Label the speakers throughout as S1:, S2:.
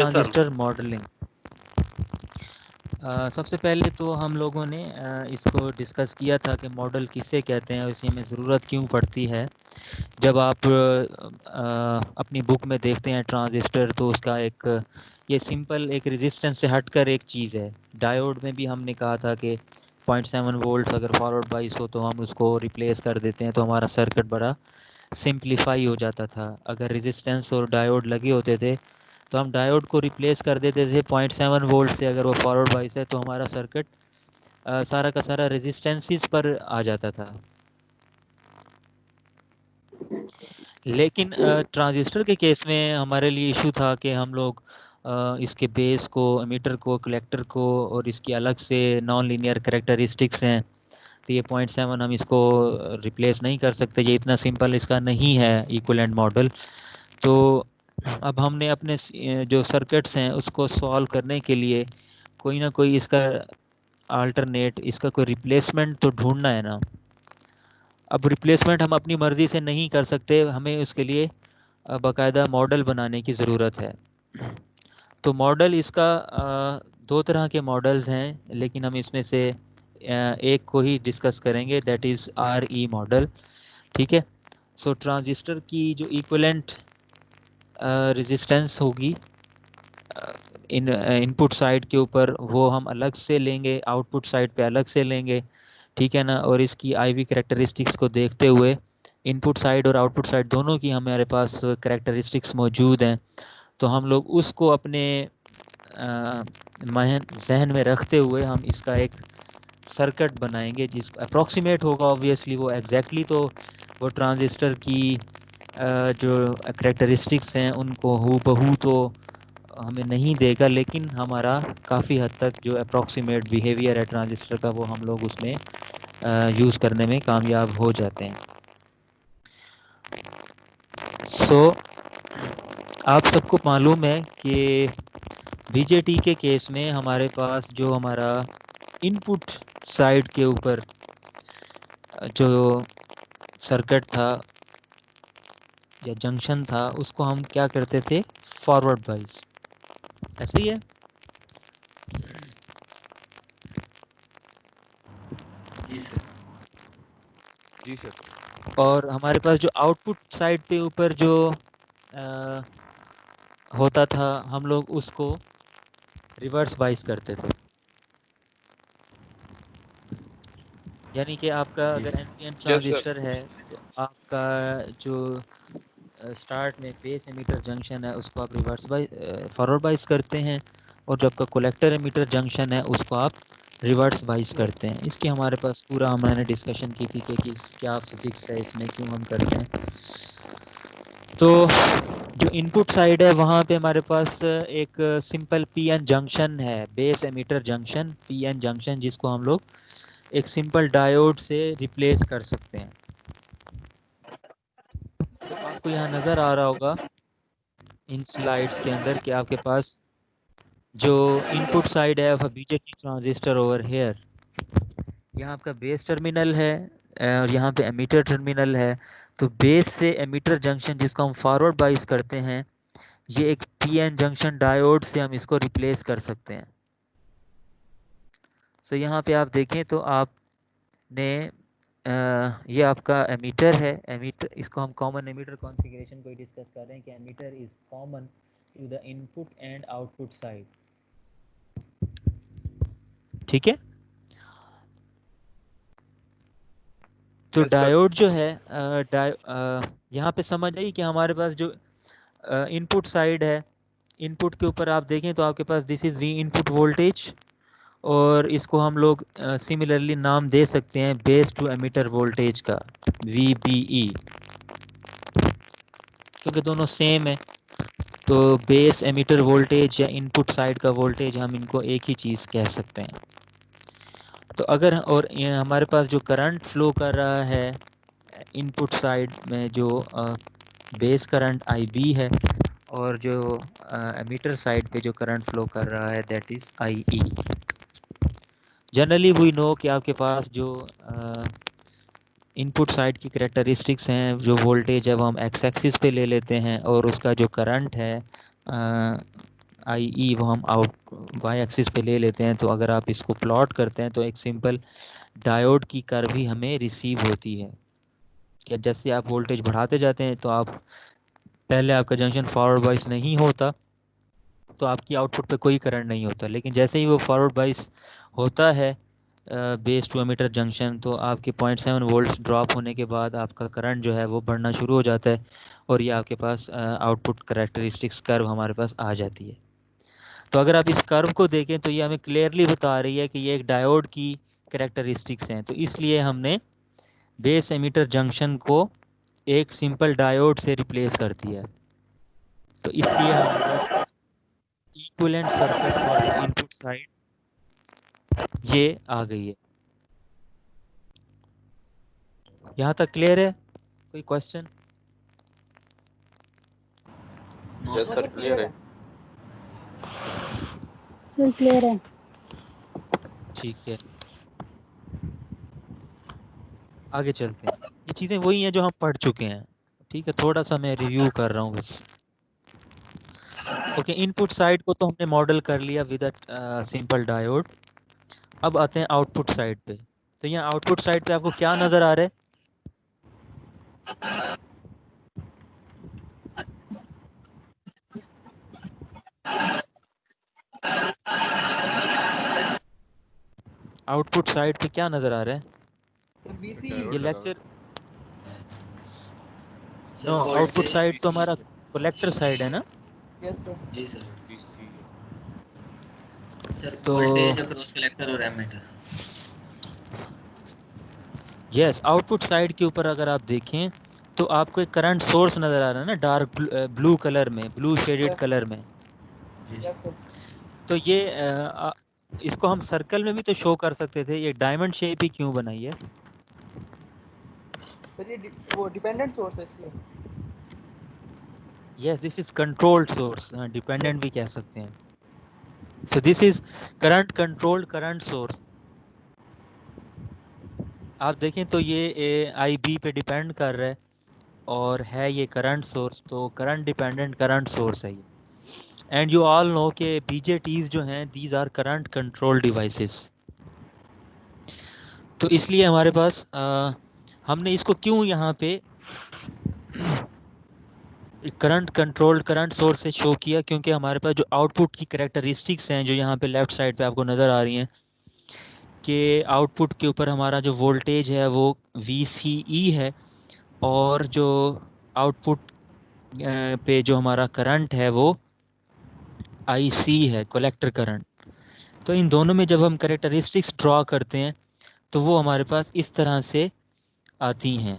S1: Transistor modelling. सबसे पहले तो हम लोगों ने इसको डिस्कस किया था कि मॉडल किसे कहते हैं और इसी में ज़रूरत क्यों पड़ती है। जब आप अपनी बुक में देखते हैं ट्रांजिस्टर, तो उसका एक ये सिंपल एक रेजिस्टेंस से हटकर एक चीज़ है। डायोड में भी हमने कहा था कि 0.7 वोल्ट अगर फॉरवर्ड बाइस हो तो हम उसको रिप्लेस कर देते हैं, तो हमारा सर्किट बड़ा सिंप्लीफाई हो जाता था। अगर रेजिस्टेंस और डायोड लगे होते थे तो हम डायोड को रिप्लेस कर देते थे 0.7 वोल्ट से। अगर वो फॉरवर्ड बाइस है तो हमारा सर्किट सारा का सारा रेजिस्टेंसेस पर आ जाता था। लेकिन ट्रांजिस्टर के केस में हमारे लिए इशू था कि हम लोग इसके बेस को, एमीटर को, कलेक्टर को और इसकी अलग से नॉन लीनियर कैरेक्टरिस्टिक्स हैं, तो ये 0.7 हम इसको रिप्लेस नहीं कर सकते। ये इतना सिंपल इसका नहीं है इक्विवेलेंट मॉडल। तो अब हमने अपने जो सर्किट्स हैं उसको सॉल्व करने के लिए कोई ना कोई इसका अल्टरनेट, इसका कोई रिप्लेसमेंट तो ढूंढना है ना। अब रिप्लेसमेंट हम अपनी मर्ज़ी से नहीं कर सकते, हमें उसके लिए बाकायदा मॉडल बनाने की ज़रूरत है। तो मॉडल इसका दो तरह के मॉडल्स हैं, लेकिन हम इसमें से एक को ही डिस्कस करेंगे, दैट इज़ RE मॉडल। ठीक है। सो ट्रांजिस्टर की जो इक्विवेलेंट रेजिस्टेंस होगी इनपुट साइड के ऊपर, वो हम अलग से लेंगे, आउटपुट साइड पे अलग से लेंगे। ठीक है ना। और इसकी IV कैरेक्टरिस्टिक्स को देखते हुए इनपुट साइड और आउटपुट साइड दोनों की हमारे पास कैरेक्टरिस्टिक्स मौजूद हैं, तो हम लोग उसको अपने जहन में रखते हुए हम इसका एक सर्किट बनाएंगे जिस अप्रॉक्सीमेट होगा। ऑब्वियसली वो एग्जैक्टली तो वो ट्रांजिस्टर की जो कैरेक्टरिस्टिक्स हैं उनको हूबहू तो हमें नहीं देगा, लेकिन हमारा काफ़ी हद तक जो अप्रॉक्सीमेट बिहेवियर है ट्रांजिस्टर का वो हम लोग उसमें यूज़ करने में कामयाब हो जाते हैं। सो आप सबको मालूम है कि बीजेटी के केस में हमारे पास जो हमारा इनपुट साइड के ऊपर जो सर्किट था या जंक्शन था उसको हम क्या करते थे, फॉरवर्ड बाइस। ऐसे ही है।
S2: जी सर।
S3: जी सर।
S1: और हमारे पास जो आउटपुट साइड पे ऊपर जो अ, होता था, हम लोग उसको रिवर्स बाइस करते थे। यानी कि आपका
S2: जी
S1: अगर
S2: sir.
S1: NPN
S3: yes sir.
S1: Transistor है तो आपका जो स्टार्ट में बेस एमीटर जंक्शन है उसको आप रिवर्स बाइस, फॉरवर्ड बाइस करते हैं, और जो आपका कलेक्टर एमीटर जंक्शन है उसको आप रिवर्स बाइस करते हैं। इसकी हमारे पास पूरा हमने डिस्कशन की थी कि क्या फिजिक्स है इसमें, क्यों हम करते हैं। तो जो इनपुट साइड है वहाँ पे हमारे पास एक सिंपल PN जंक्शन है, base emitter junction, PN junction, जिसको हम लोग एक सिंपल डायोड से रिप्लेस कर सकते हैं। तो आपको यहाँ नज़र आ रहा होगा इन स्लाइड्स के अंदर कि आपके पास जो इनपुट साइड है of BJT transistor over here, यहाँ आपका बेस टर्मिनल है और यहाँ पे एमीटर टर्मिनल है। तो बेस से एमीटर जंक्शन जिसको हम फॉरवर्ड बाइस करते हैं, ये एक PN जंक्शन डायोड से हम इसको रिप्लेस कर सकते हैं। सो यहाँ पे आप देखें तो आपने ये आपका एमीटर है। एमीटर, इसको हम कॉमन एमीटर कॉन्फ़िगरेशन को डिस्कस कर रहे हैं कि emitter is common to the input and output side. ठीक है। तो
S3: यस सर।
S1: डायोड जो है यहाँ पे समझ आई कि हमारे पास जो इनपुट साइड है, इनपुट के ऊपर आप देखें तो आपके पास this is V input voltage, और इसको हम लोग सिमिलरली नाम दे सकते हैं बेस टू एमीटर वोल्टेज का, VBE, क्योंकि दोनों सेम है। तो बेस एमीटर वोल्टेज या इनपुट साइड का वोल्टेज हम इनको एक ही चीज़ कह सकते हैं। तो अगर और ये हमारे पास जो करंट फ्लो कर रहा है इनपुट साइड में, जो बेस करंट IB है, और जो एमीटर साइड पे जो करंट फ्लो कर रहा है that is IE। Generally we know कि आपके पास जो इनपुट साइड की कैरेक्टरिस्टिक्स हैं, जो वोल्टेज है वो हम एक्स एक्सिस पे ले लेते हैं, और उसका जो करंट है IE वो हम आउट वाई एक्सिस पे ले लेते हैं, तो अगर आप इसको प्लॉट करते हैं तो एक सिंपल डायोड की कर्व ही हमें रिसीव होती है कि जैसे आप वोल्टेज बढ़ाते जाते हैं तो आप पहले आपका जंक्शन फॉरवर्ड बाइस नहीं होता तो आपकी आउटपुट पे कोई करंट नहीं होता, लेकिन जैसे ही वो फॉरवर्ड बाइस होता है बेस टू एमीटर जंक्शन, तो आपके 0.7 वोल्ट ड्रॉप होने के बाद आपका करंट जो है वो बढ़ना शुरू हो जाता है और ये आपके पास आउटपुट कैरेक्टरिस्टिक्स कर्व हमारे पास आ जाती है। तो अगर आप इस कर्व को देखें तो ये हमें क्लियरली बता रही है कि ये एक डायोड की कैरेक्टरिस्टिक्स हैं, तो इसलिए हमने बेस एमीटर जंक्शन को एक सिंपल डायोड से रिप्लेस कर दिया है। तो इसलिए हमारे पास equivalent circuit for the input side ये आ गई है। यहाँ तक क्लियर है? कोई क्वेश्चन?
S3: यस सर, क्लियर है।
S2: सर क्लियर है।
S1: ठीक है, आगे चलते हैं। ये चीज़ें वही हैं जो हम पढ़ चुके हैं, ठीक है, थोड़ा सा मैं रिव्यू कर रहा हूँ बस। ओके, इनपुट साइड को तो हमने मॉडल कर लिया विद अ सिंपल डायोड। अब आते हैं आउटपुट साइड पे। तो यहाँ आउटपुट साइड पे आपको क्या नज़र आ रहा है? आउटपुट साइड पे क्या नज़र आ रहा है?
S4: सर बीसी
S1: ये लेक्चर नो, आउटपुट साइड तो हमारा कलेक्टर साइड है ना?
S4: Yes sir.
S5: जी सर। सर
S1: तो
S5: वोल्टेज अक्रॉस कलेक्टर और एमीटर।
S1: यस, आउटपुट साइड के ऊपर अगर आप देखें तो आपको एक करंट सोर्स नज़र आ रहा है ना, डार्क ब्लू कलर में, ब्लू शेडेड
S4: Yes.
S1: कलर में।
S4: Yes sir.
S1: तो ये इसको हम सर्कल में भी तो शो कर सकते थे, ये डायमंड शेप ही क्यों बनाई है?
S4: सर ये वो डिपेंडेंट सोर्स है इसलिए।
S1: Yes, this is controlled source, dependent भी कह सकते हैं। So this is current controlled current source. आप देखें तो ये IB पे डिपेंड कर रहा है और है ये करंट सोर्स, तो करंट डिपेंडेंट करंट सोर्स है ये। एंड यू ऑल नो कि BJTs जो हैं these are current control devices. तो इसलिए हमारे पास हमने इसको क्यों यहाँ पे करंट कंट्रोल्ड करंट सोर्स से शो किया, क्योंकि हमारे पास जो आउटपुट की कैरेक्टरिस्टिक्स हैं जो यहाँ पे लेफ्ट साइड पे आपको नज़र आ रही हैं कि आउटपुट के ऊपर हमारा जो वोल्टेज है वो VCE है और जो आउटपुट पे जो हमारा करंट है वो IC है, कलेक्टर करंट। तो इन दोनों में जब हम कैरेक्टरिस्टिक्स ड्रॉ करते हैं तो वो हमारे पास इस तरह से आती हैं,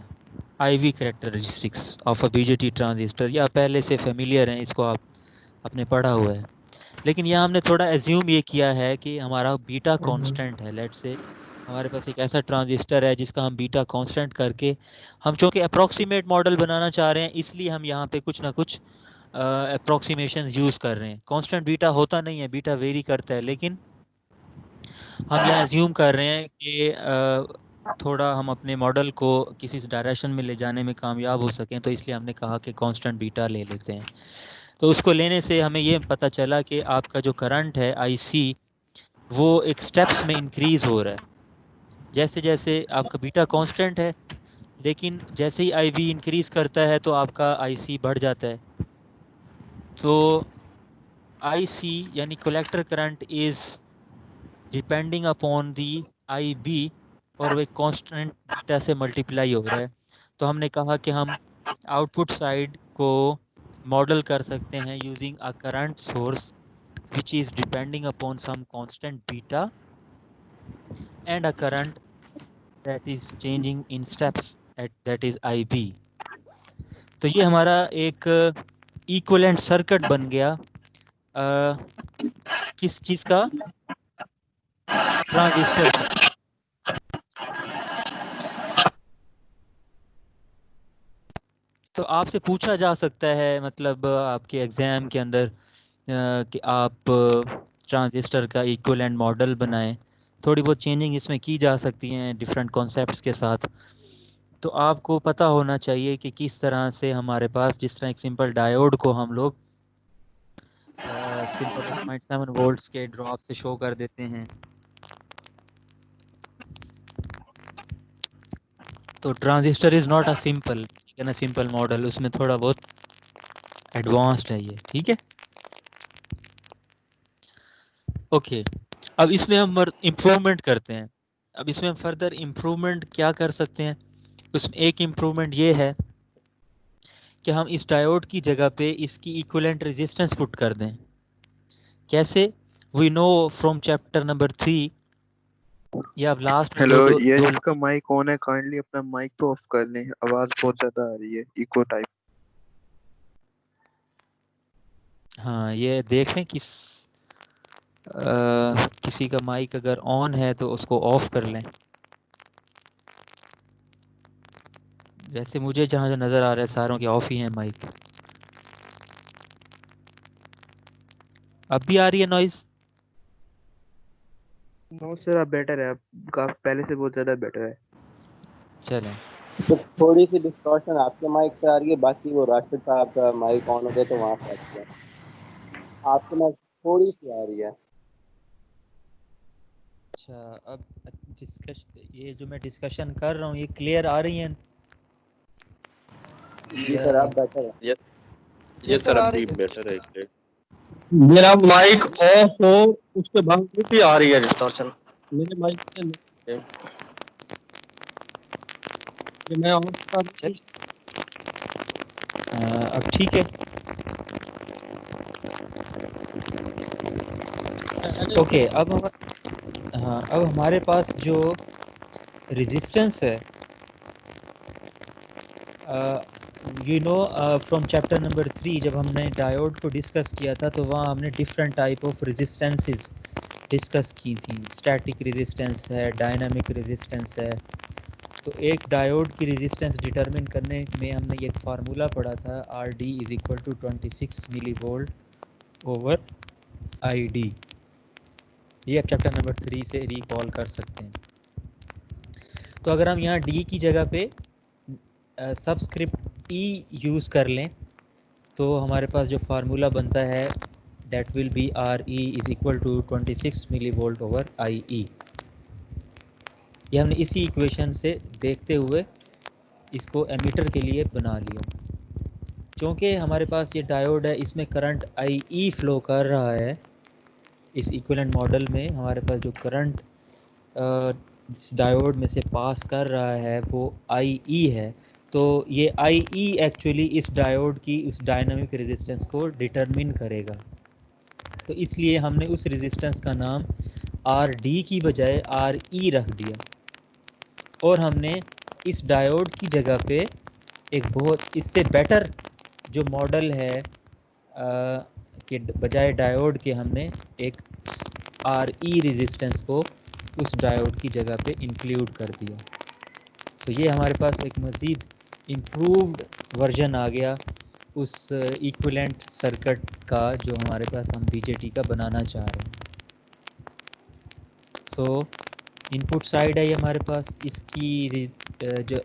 S1: IV characteristics of a BJT transistor, या पहले से फेमिलियर हैं, इसको आपने पढ़ा हुआ है। लेकिन यहाँ हमने थोड़ा एज्यूम ये किया है कि हमारा बीटा कांस्टेंट है। लेट्स से हमारे पास एक ऐसा ट्रांजिस्टर है जिसका हम बीटा कांस्टेंट करके, हम चूँकि अप्रॉक्सीमेट मॉडल बनाना चाह रहे हैं इसलिए हम यहाँ पे कुछ ना कुछ अप्रॉक्सीमेशन यूज़ कर रहे हैं। कांस्टेंट बीटा होता नहीं है, बीटा वेरी करता है, लेकिन हम यहाँ एज्यूम कर रहे हैं कि थोड़ा हम अपने मॉडल को किसी डायरेक्शन में ले जाने में कामयाब हो सकें, तो इसलिए हमने कहा कि कांस्टेंट बीटा ले लेते हैं। तो उसको लेने से हमें ये पता चला कि आपका जो करंट है IC वो एक स्टेप्स में इंक्रीज हो रहा है। जैसे जैसे आपका बीटा कांस्टेंट है, लेकिन जैसे ही IB इंक्रीज करता है तो आपका IC बढ़ जाता है। तो IC यानी collector current is depending upon the IB और वो एक कांस्टेंट बीटा से मल्टीप्लाई हो रहा है। तो हमने कहा कि हम आउटपुट साइड को मॉडल कर सकते हैं using a current source which is depending upon some constant beta and a current that is changing in steps at that is IB। तो ये हमारा एक इक्विवेलेंट सर्किट बन गया किस चीज का? ट्रांजिस्टर का। तो आपसे पूछा जा सकता है, मतलब आपके एग्जाम के अंदर कि आप ट्रांजिस्टर का इक्विवेलेंट मॉडल बनाएं, थोड़ी बहुत चेंजिंग इसमें की जा सकती हैं डिफरेंट कॉन्सेप्ट्स के साथ। तो आपको पता होना चाहिए कि किस तरह से हमारे पास, जिस तरह एक सिंपल डायोड को हम लोग सिंपल 1.7 वोल्ट्स के ड्रॉप से शो कर देते हैं। तो transistor is not a simple simple model, उसमें थोड़ा बहुत एडवांस्ड है ये, ठीक है। ओके, अब इसमें हम इम्प्रूवमेंट करते हैं। अब इसमें हम फर्दर इम्प्रूवमेंट क्या कर सकते हैं? उसमें एक इम्प्रूवमेंट ये है कि हम इस डायोड की जगह पे इसकी इक्विवेलेंट रेजिस्टेंस पुट कर दें। कैसे? We know from chapter number 3, या अब लास्ट में
S2: हेलो,
S1: दो
S2: ये
S1: दो
S2: जिसका माइक ऑन है काइंडली अपना माइक तो ऑफ कर लें, आवाज बहुत ज्यादा आ रही है, इको टाइप।
S1: हाँ, ये देखें किसी का माइक अगर ऑन है तो उसको ऑफ कर लें। वैसे मुझे जहाँ जो नज़र आ रहा है सारों के ऑफ ही हैं माइक। अब भी आ रही है नॉइज़?
S2: नो सर, अब बेटर है, अब काफी पहले से बहुत ज्यादा बेटर है।
S1: चलें,
S6: तो थोड़ी सी डिस्टॉर्शन आपके माइक से आ रही है, बाकी वो राशिद साहब का माइक ऑन हो गया तो वहाँ से आती है। आपके माइक थोड़ी सी आ रही है।
S1: अच्छा। अब ये जो मैं डिस्कशन कर रहा हूँ ये क्लियर आ रही है?
S6: जी सर, आप बेटर है।
S3: ये
S4: Yes,
S3: सर
S4: sir, आ
S3: अभी
S4: रही है।
S3: बेटर है इसलिए।
S7: मेरा माइक ऑफ हो उसके बावजूद भी आ रही है डिस्टॉर्शन मेरे माइक से। ये मैं ऑफ कर दूं?
S1: अब ठीक है। ओके, अब हाँ, अब हमारे पास जो रेजिस्टेंस है, you know from chapter number 3 जब हमने डायोड को डिस्कस किया था तो वहाँ हमने different type of resistances discuss की थी। स्टैटिक रेजिस्टेंस है, डायनामिक रेजिस्टेंस है। तो एक डायोड की रेजिस्टेंस डिटरमिन करने में हमने एक फार्मूला पढ़ा था, R D is equal to 26 milli volt over I D. ये आप चैप्टर नंबर 3 से रिकॉल कर सकते हैं। तो अगर हम यहाँ डी की जगह पे सबस्क्रिप्ट ई यूज़ कर लें तो हमारे पास जो फार्मूला बनता है that will be R E is equal to 26 milli volt over I E. ये हमने इसी इक्वेशन से देखते हुए इसको एमीटर के लिए बना लिया। क्योंकि हमारे पास ये डायोड है, इसमें करंट आई ई फ्लो कर रहा है। इस इक्विवेलेंट मॉडल में हमारे पास जो करंट इस डायोड में से पास कर रहा है वो आई ई है। तो ये आई ई एक्चुअली इस डायोड की उस डायनामिक रेजिस्टेंस को डिटरमिन करेगा। तो इसलिए हमने उस रेजिस्टेंस का नाम आर डी की बजाय आर ई रख दिया, और हमने इस डायोड की जगह पे एक बहुत इससे बेटर जो मॉडल है के बजाय डायोड के हमने एक आर ई रेजिस्टेंस को उस डायोड की जगह पे इंक्लूड कर दिया। तो ये हमारे पास एक मज़ीद इम्प्रूव्ड वर्जन आ गया उस इक्विवेलेंट सर्किट का जो हमारे पास हम बीजेटी का बनाना चाह रहे हैं। सो इनपुट साइड है ये हमारे पास, इसकी जो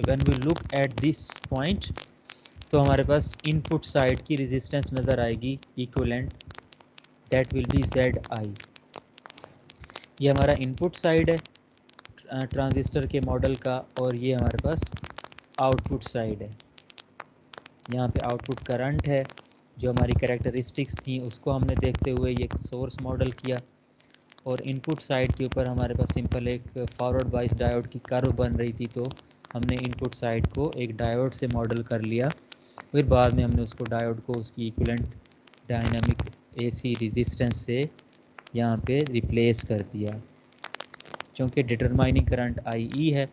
S1: when we look at this point तो हमारे पास इनपुट साइड की रेजिस्टेंस नज़र आएगी equivalent, that will be Z I. ये हमारा इनपुट साइड है ट्रांजिस्टर के मॉडल का, और ये हमारे पास आउटपुट साइड है। यहाँ पे आउटपुट करंट है, जो हमारी कैरेक्टरिस्टिक्स थी उसको हमने देखते हुए ये सोर्स मॉडल किया, और इनपुट साइड के ऊपर हमारे पास सिंपल एक फॉरवर्ड बाइस डायोड की कर्व बन रही थी, तो हमने इनपुट साइड को एक डायोड से मॉडल कर लिया। फिर बाद में हमने उसको डायोड को उसकी इक्विवेलेंट डायनामिक एसी रेजिस्टेंस से यहाँ पे रिप्लेस कर दिया। क्योंकि डिटरमाइनिंग करंट आई ई है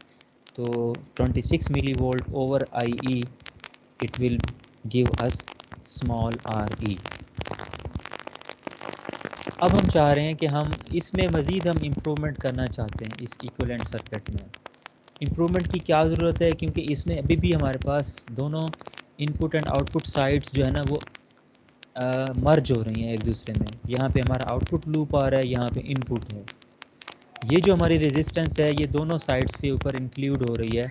S1: तो 26 milli volt over I E it will give us small R E. अब हम चाह रहे हैं कि हम इसमें मज़ीद हम इम्प्रूवमेंट करना चाहते हैं इस इक्विवेलेंट सर्किट में। इम्प्रूवमेंट की क्या ज़रूरत है, क्योंकि इसमें अभी भी हमारे पास दोनों इनपुट एंड आउटपुट साइड्स जो है ना वो मर्ज हो रही हैं एक दूसरे में। यहाँ पे हमारा आउटपुट लूप आ रहा है, यहाँ पे इनपुट है। ये जो हमारी रेजिस्टेंस है ये दोनों साइड्स के ऊपर इंक्लूड हो रही है,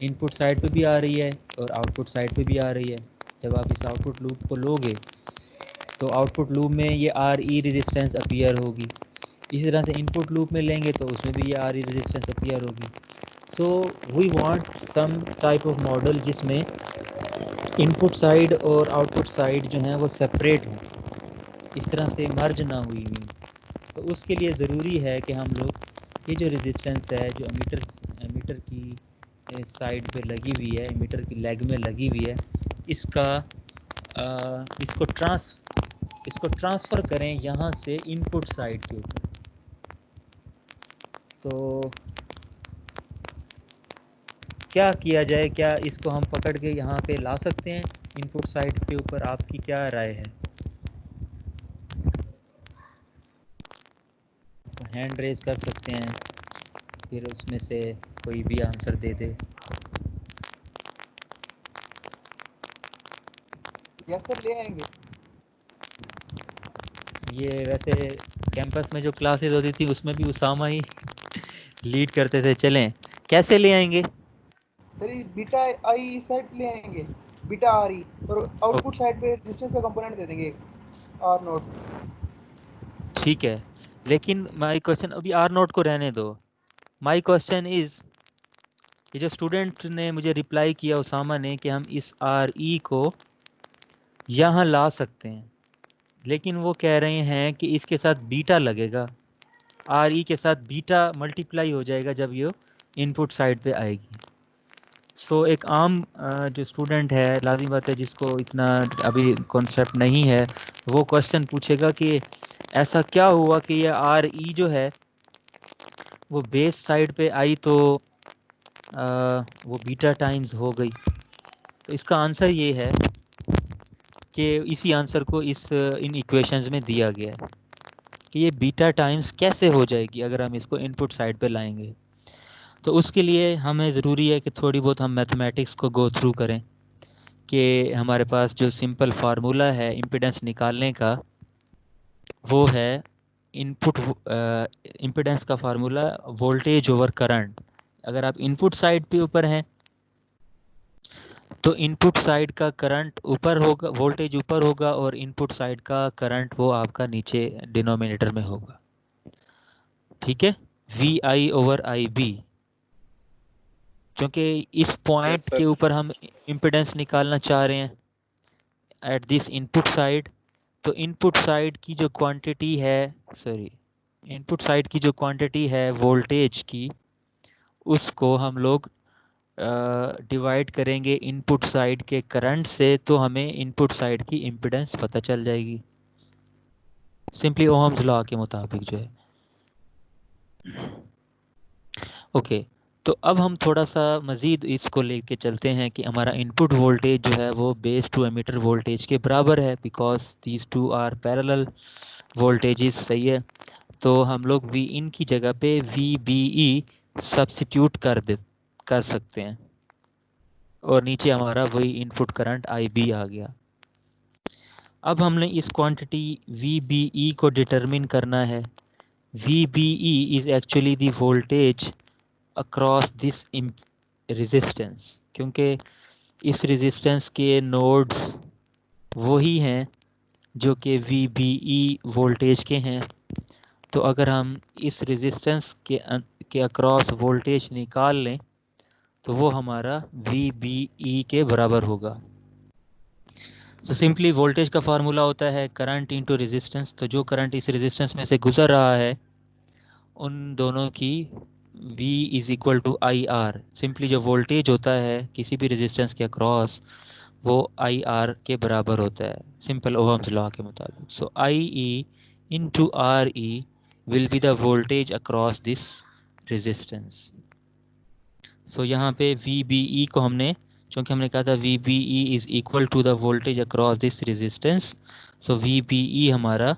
S1: इनपुट साइड पे भी आ रही है और आउटपुट साइड पे भी आ रही है। जब आप इस आउटपुट लूप को लोगे तो आउटपुट लूप में ये आर ई रेजिस्टेंस अपीयर होगी। इसी तरह से इनपुट लूप में लेंगे तो उसमें भी ये आर ई रेजिस्टेंस अपीयर होगी। So we want some type of model जिसमें इनपुट साइड और आउटपुट साइड जो हैं वो सेपरेट हों, इस तरह से मर्ज ना हुई हुई। तो उसके लिए ज़रूरी है कि हम लोग ये जो रेजिस्टेंस है जो एमीटर की साइड पे लगी हुई है, एमीटर की लेग में लगी हुई है, इसको ट्रांसफ़र करें यहाँ से इनपुट साइड के ऊपर। तो क्या किया जाए, क्या इसको हम पकड़ के यहाँ पे ला सकते हैं इनपुट साइड के ऊपर? आपकी क्या राय है? तो हैंड रेज कर सकते हैं, फिर उसमें से कोई भी आंसर दे दे।
S4: यस सर, ले आएंगे।
S1: ये वैसे कैंपस में जो क्लासेस होती थी उसमें भी उसामा ही लीड करते थे। चलें, कैसे ले आएंगे?
S4: सर ये बीटा आई साइड ले आएंगे, बीटा आर ई, और आउटपुट साइड पे रेजिस्टेंस का कंपोनेंट दे देंगे आर नोट।
S1: ठीक है, लेकिन माय क्वेश्चन, अभी आर नोट को रहने दो। माय क्वेश्चन इज़, ये जो स्टूडेंट ने मुझे रिप्लाई किया उसामा ने कि हम इस आर ई को यहाँ ला सकते हैं, लेकिन वो कह रहे हैं कि इसके साथ बीटा लगेगा, आर ई के साथ बीटा मल्टीप्लाई हो जाएगा जब ये इनपुट साइड पे आएगी। सो एक आम जो स्टूडेंट है, लाज़मी बात है जिसको इतना अभी कॉन्सेप्ट नहीं है, वो क्वेश्चन पूछेगा कि ऐसा क्या हुआ कि ये आर ई जो है वो बेस साइड पे आई तो वो बीटा टाइम्स हो गई। तो इसका आंसर ये है कि इसी आंसर को इन इक्वेशंस में दिया गया है कि ये बीटा टाइम्स कैसे हो जाएगी अगर हम इसको इनपुट साइड पे लाएंगे। तो उसके लिए हमें ज़रूरी है कि थोड़ी बहुत हम मैथमेटिक्स को गो थ्रू करें कि हमारे पास जो सिंपल फार्मूला है इम्पीडेंस निकालने का, वो है इम्पीडेंस का फार्मूला वोल्टेज ओवर करंट। अगर आप इनपुट साइड पे ऊपर हैं तो इनपुट साइड का करंट ऊपर होगा, वोल्टेज ऊपर होगा, और इनपुट साइड का करंट वो आपका नीचे डिनोमिनेटर में होगा। ठीक है, V I over I B, क्योंकि इस पॉइंट
S3: सर।
S1: के ऊपर हम इम्पीडेंस निकालना चाह रहे हैं एट दिस इनपुट साइड। तो इनपुट साइड की जो क्वांटिटी है, इनपुट साइड की जो क्वांटिटी है वोल्टेज की, उसको हम लोग डिवाइड करेंगे इनपुट साइड के करंट से, तो हमें इनपुट साइड की इम्पीडेंस पता चल जाएगी, सिंपली ओहम्स लॉ के मुताबिक जो है। ओके, तो अब हम थोड़ा सा मज़ीद इसको लेके चलते हैं कि हमारा इनपुट वोल्टेज जो है वो बेस टू एमीटर वोल्टेज के बराबर है, because these two are parallel voltages. सही है, तो हम लोग वी इन की जगह पे वी बी ई सब्स्टिट्यूट कर सकते हैं, और नीचे हमारा वही इनपुट करंट आई बी आ गया। अब हमने इस क्वांटिटी वी बी ई को डिटरमिन करना है। V B E is actually the voltage across this resistance, क्योंकि इस रेजिस्टेंस के नोड्स वही हैं जो कि वी बी ई वोल्टेज के हैं। तो अगर हम इस रेजिस्टेंस के अक्रॉस वोल्टेज निकाल लें तो वो हमारा वी बी ई के बराबर होगा। तो सिंपली वोल्टेज का फार्मूला होता है करंट इनटू रेजिस्टेंस। तो जो करंट इस रेजिस्टेंस में से गुजर रहा है उन दोनों की V is equal to I R. Simply जो वोल्टेज होता है किसी भी रेजिस्टेंस के अक्रॉस वो आई आर के बराबर होता है, सिंपल ओहम्स लॉ के मुताबिक। So I E into R E will be the voltage across this resistance. So यहाँ पे वी बी ई को हमने, क्योंकि हमने कहा था V B E is equal to the voltage across this resistance, so V B E हमारा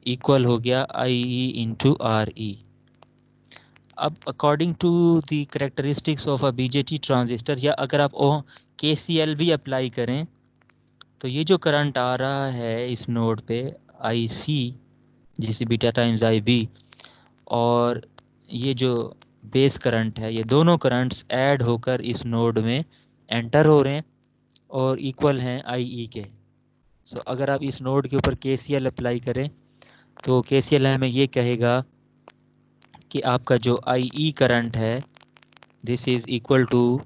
S1: equal हो गया आई ई इंटू आर ई। अब according to the characteristics of a BJT transistor, या अगर आप KCL भी अप्लाई करें, तो ये जो करंट आ रहा है इस नोड पे आई सी जिसे बीटा टाइम्स आई बी, और ये जो बेस करंट है, ये दोनों करंट्स ऐड होकर इस नोड में एंटर हो रहे हैं और इक्वल हैं आई ई के। सो अगर आप इस नोड के ऊपर KCL अप्लाई करें तो KCL हमें ये कहेगा कि आपका जो IE करंट है this is equal to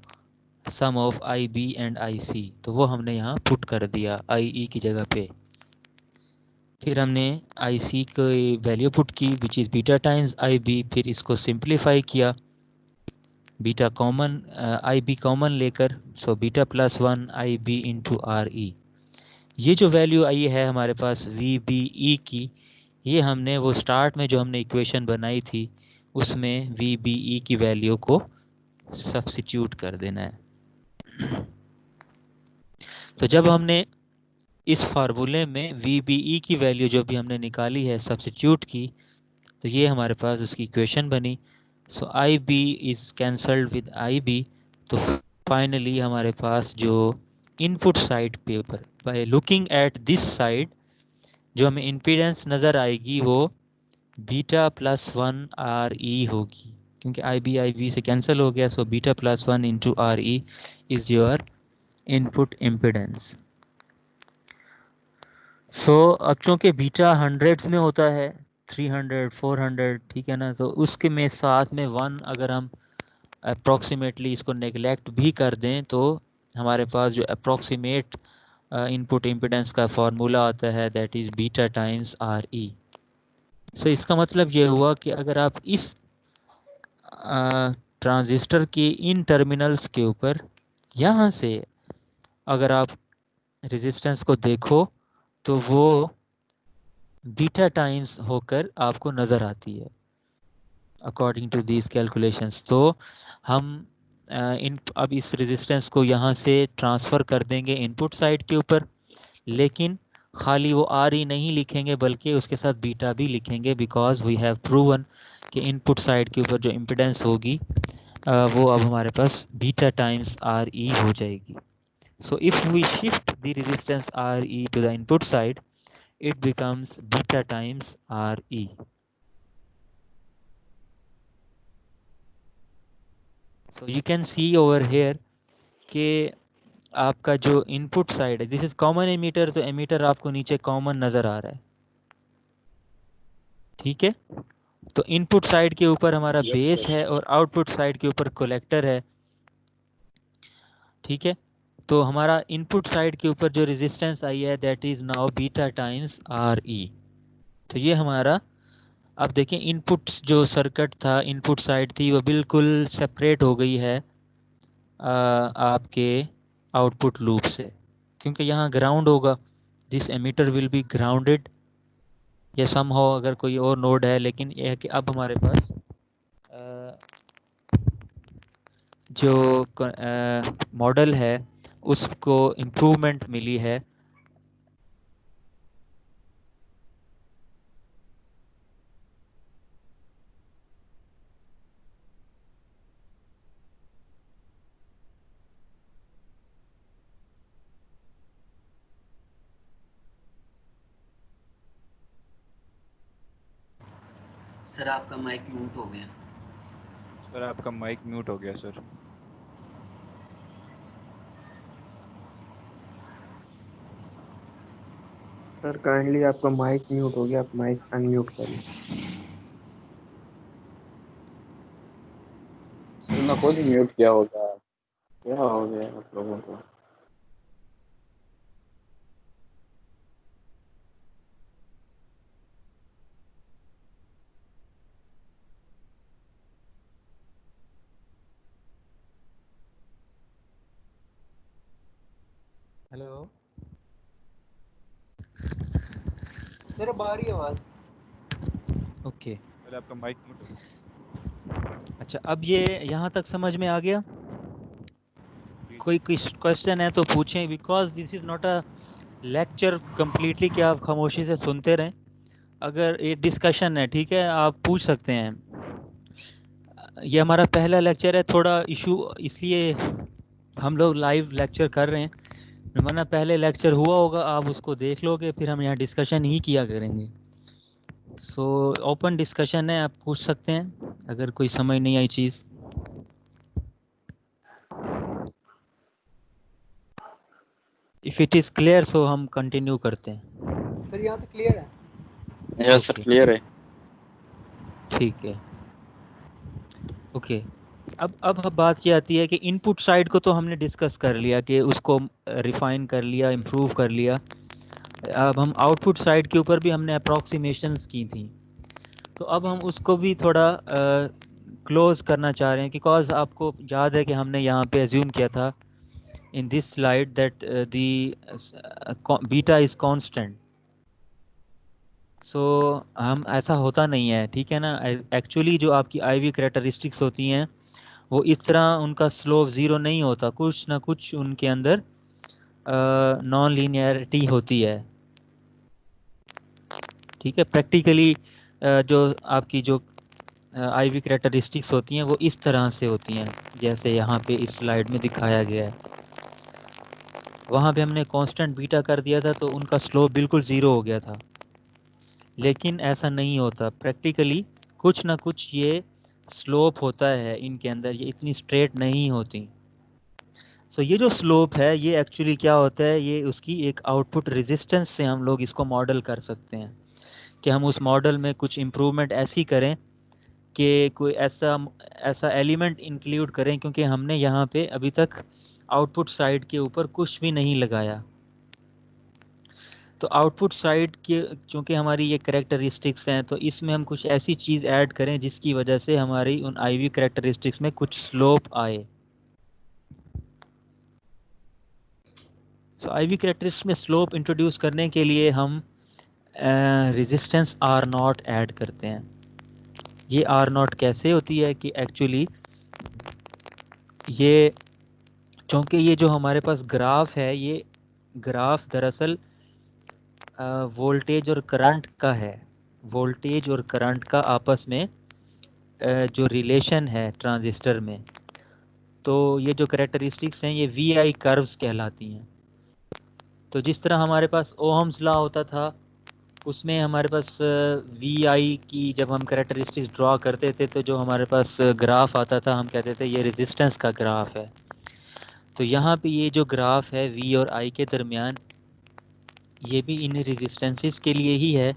S1: sum of IB and IC, तो वो हमने यहाँ पुट कर दिया IE की जगह पे। फिर हमने IC की वैल्यू पुट की which is beta times IB, फिर इसको सिंप्लीफाई किया बीटा कॉमन IB कॉमन लेकर, सो beta plus 1 IB into RE। ये जो वैल्यू आई है हमारे पास VBE की, ये हमने वो स्टार्ट में जो हमने इक्वेशन बनाई थी उसमें VBE की वैल्यू को सब्स्टिट्यूट कर देना है। तो जब हमने इस फार्मूले में VBE की वैल्यू जो भी हमने निकाली है सब्स्टिट्यूट की, तो ये हमारे पास उसकी इक्वेशन बनी। सो IB is cancelled with IB, तो फाइनली हमारे पास जो इनपुट साइड पे ऊपर by looking at this side जो हमें इम्पीडेंस नज़र आएगी वो बीटा प्लस 1 RE होगी, क्योंकि IB से कैंसिल हो गया। So beta plus 1 into RE is your input impedance. So अब चूँकि बीटा हंड्रेड्स में होता है 300 400, ठीक है ना, तो उसके में साथ में 1 अगर हम अप्रॉक्सीमेटली इसको नेगलेक्ट भी कर दें तो हमारे पास जो अप्रॉक्सीमेट इनपुट इम्पीडेंस का फार्मूला आता है that is beta times RE। सो इसका मतलब ये हुआ कि अगर आप इस ट्रांजिस्टर के इन टर्मिनल्स के ऊपर यहाँ से अगर आप रेजिस्टेंस को देखो तो वो बीटा टाइम्स होकर आपको नज़र आती है अकॉर्डिंग टू दीज कैलकुलेशंस। तो हम अब इस रेजिस्टेंस को यहाँ से ट्रांसफ़र कर देंगे इनपुट साइड के ऊपर, लेकिन खाली वो RE नहीं लिखेंगे बल्कि उसके साथ बीटा भी लिखेंगे, बिकॉज वी हैव प्रूवन कि इनपुट साइड के ऊपर जो इम्पीडेंस होगी वो अब हमारे पास बीटा टाइम्स RE हो जाएगी। So if we shift the resistance RE to the input side it becomes beta times RE. So you can see over here कि आपका जो इनपुट साइड है दिस इज कॉमन एमीटर, तो ammeter आपको नीचे common नज़र आ रहा है, ठीक है। तो इनपुट साइड के ऊपर हमारा बेस है और आउटपुट साइड के ऊपर कलेक्टर है, ठीक है। तो हमारा इनपुट साइड के ऊपर जो रेजिस्टेंस आई है that is now beta times RE। तो ये हमारा अब देखें इनपुट जो सर्किट था इनपुट साइड थी वो बिल्कुल सेपरेट हो गई है आपके आउटपुट लूप से, क्योंकि यहाँ ग्राउंड होगा, this ammeter will be grounded या सम हो अगर कोई और नोड है, लेकिन यह है कि अब हमारे पास जो मॉडल है उसको इम्प्रूवमेंट मिली है।
S5: सर आपका माइक म्यूट हो गया।
S3: सर आपका माइक म्यूट हो गया सर।
S2: सर काइंडली आपका माइक म्यूट हो गया, आप माइक अनम्यूट कर लें।
S3: मैं खुद म्यूट किया होगा, क्या हो गया आप लोगों को?
S1: हेलो
S4: सर अब आ रही है आवाज।
S1: ओके
S3: पहले आपका माइक म्यूट हो गया।
S1: अच्छा, अब ये यहाँ तक समझ में आ गया?
S3: जी
S1: कोई क्वेश्चन है तो पूछें, because this is not a lecture completely कि आप खामोशी से सुनते रहें। अगर ये डिस्कशन है, ठीक है, आप पूछ सकते हैं। ये हमारा पहला लेक्चर है, थोड़ा इशू इसलिए हम लोग लाइव लेक्चर कर रहे हैं, वरना पहले लेक्चर हुआ होगा आप उसको देख लोगे, फिर हम यहाँ डिस्कशन ही किया करेंगे। सो ओपन डिस्कशन है, आप पूछ सकते हैं अगर कोई समझ नहीं आई चीज़। If it is clear so हम कंटिन्यू करते हैं।
S4: सर यहाँ तक क्लियर है?
S3: यस सर
S1: ओके
S3: क्लियर है।
S1: ठीक है ओके। अब बात ये आती है कि इनपुट साइड को तो हमने डिस्कस कर लिया कि उसको रिफाइन कर लिया, इम्प्रूव कर लिया। अब हम आउटपुट साइड के ऊपर भी हमने अप्रॉक्सीमेशंस की थी, तो अब हम उसको भी थोड़ा क्लोज करना चाह रहे हैं, बिकॉज आपको याद है कि हमने यहाँ पे एज्यूम किया था in this slide that the beta is constant. So हम ऐसा होता नहीं है, ठीक है ना। एक्चुअली जो आपकी आईवी कैरेक्टरिस्टिक्स होती हैं वो इस तरह उनका स्लोप ज़ीरो नहीं होता, कुछ ना कुछ उनके अंदर नॉन लीनियरिटी होती है, ठीक है। प्रैक्टिकली जो आपकी जो आईवी कैरेक्टरिस्टिक्स होती हैं वो इस तरह से होती हैं जैसे यहाँ पे इस स्लाइड में दिखाया गया है। वहाँ पे हमने कांस्टेंट बीटा कर दिया था तो उनका स्लोप बिल्कुल ज़ीरो हो गया था, लेकिन ऐसा नहीं होता। प्रैक्टिकली कुछ ना कुछ ये स्लोप होता है इनके अंदर, ये इतनी स्ट्रेट नहीं होती। सो ये जो स्लोप है ये एक्चुअली क्या होता है, ये उसकी एक आउटपुट रेजिस्टेंस से हम लोग इसको मॉडल कर सकते हैं कि हम उस मॉडल में कुछ इम्प्रूवमेंट ऐसी करें कि कोई ऐसा एलिमेंट इंक्लूड करें, क्योंकि हमने यहाँ पे अभी तक आउटपुट साइड के ऊपर कुछ भी नहीं लगाया। तो आउटपुट साइड के चूँकि हमारी ये कैरेक्टरिस्टिक्स हैं, तो इसमें हम कुछ ऐसी चीज़ ऐड करें जिसकी वजह से हमारी उन आईवी कैरेक्टरिस्टिक्स में कुछ स्लोप आए। तो आईवी कैरेक्टरिस्टिक्स में स्लोप इंट्रोड्यूस करने के लिए हम रेजिस्टेंस आर नॉट ऐड करते हैं। ये आर नॉट कैसे होती है कि एक्चुअली ये चूँकि ये जो हमारे पास ग्राफ है, ये ग्राफ दरअसल वोल्टेज और करंट का है। वोल्टेज और करंट का आपस में जो रिलेशन है ट्रांजिस्टर में, तो ये जो कैरेक्टरिस्टिक्स हैं ये वी आई कर्व्स कहलाती हैं। तो जिस तरह हमारे पास ओहम्स लॉ होता था, उसमें हमारे पास वी आई की जब हम कैरेक्टरिस्टिक्स ड्रॉ करते थे तो जो हमारे पास ग्राफ आता था हम कहते थे ये रेजिस्टेंस का ग्राफ है। तो यहाँ पे ये जो ग्राफ है वी और आई के दरमियान, ये भी इन रेजिस्टेंसेस के लिए ही है।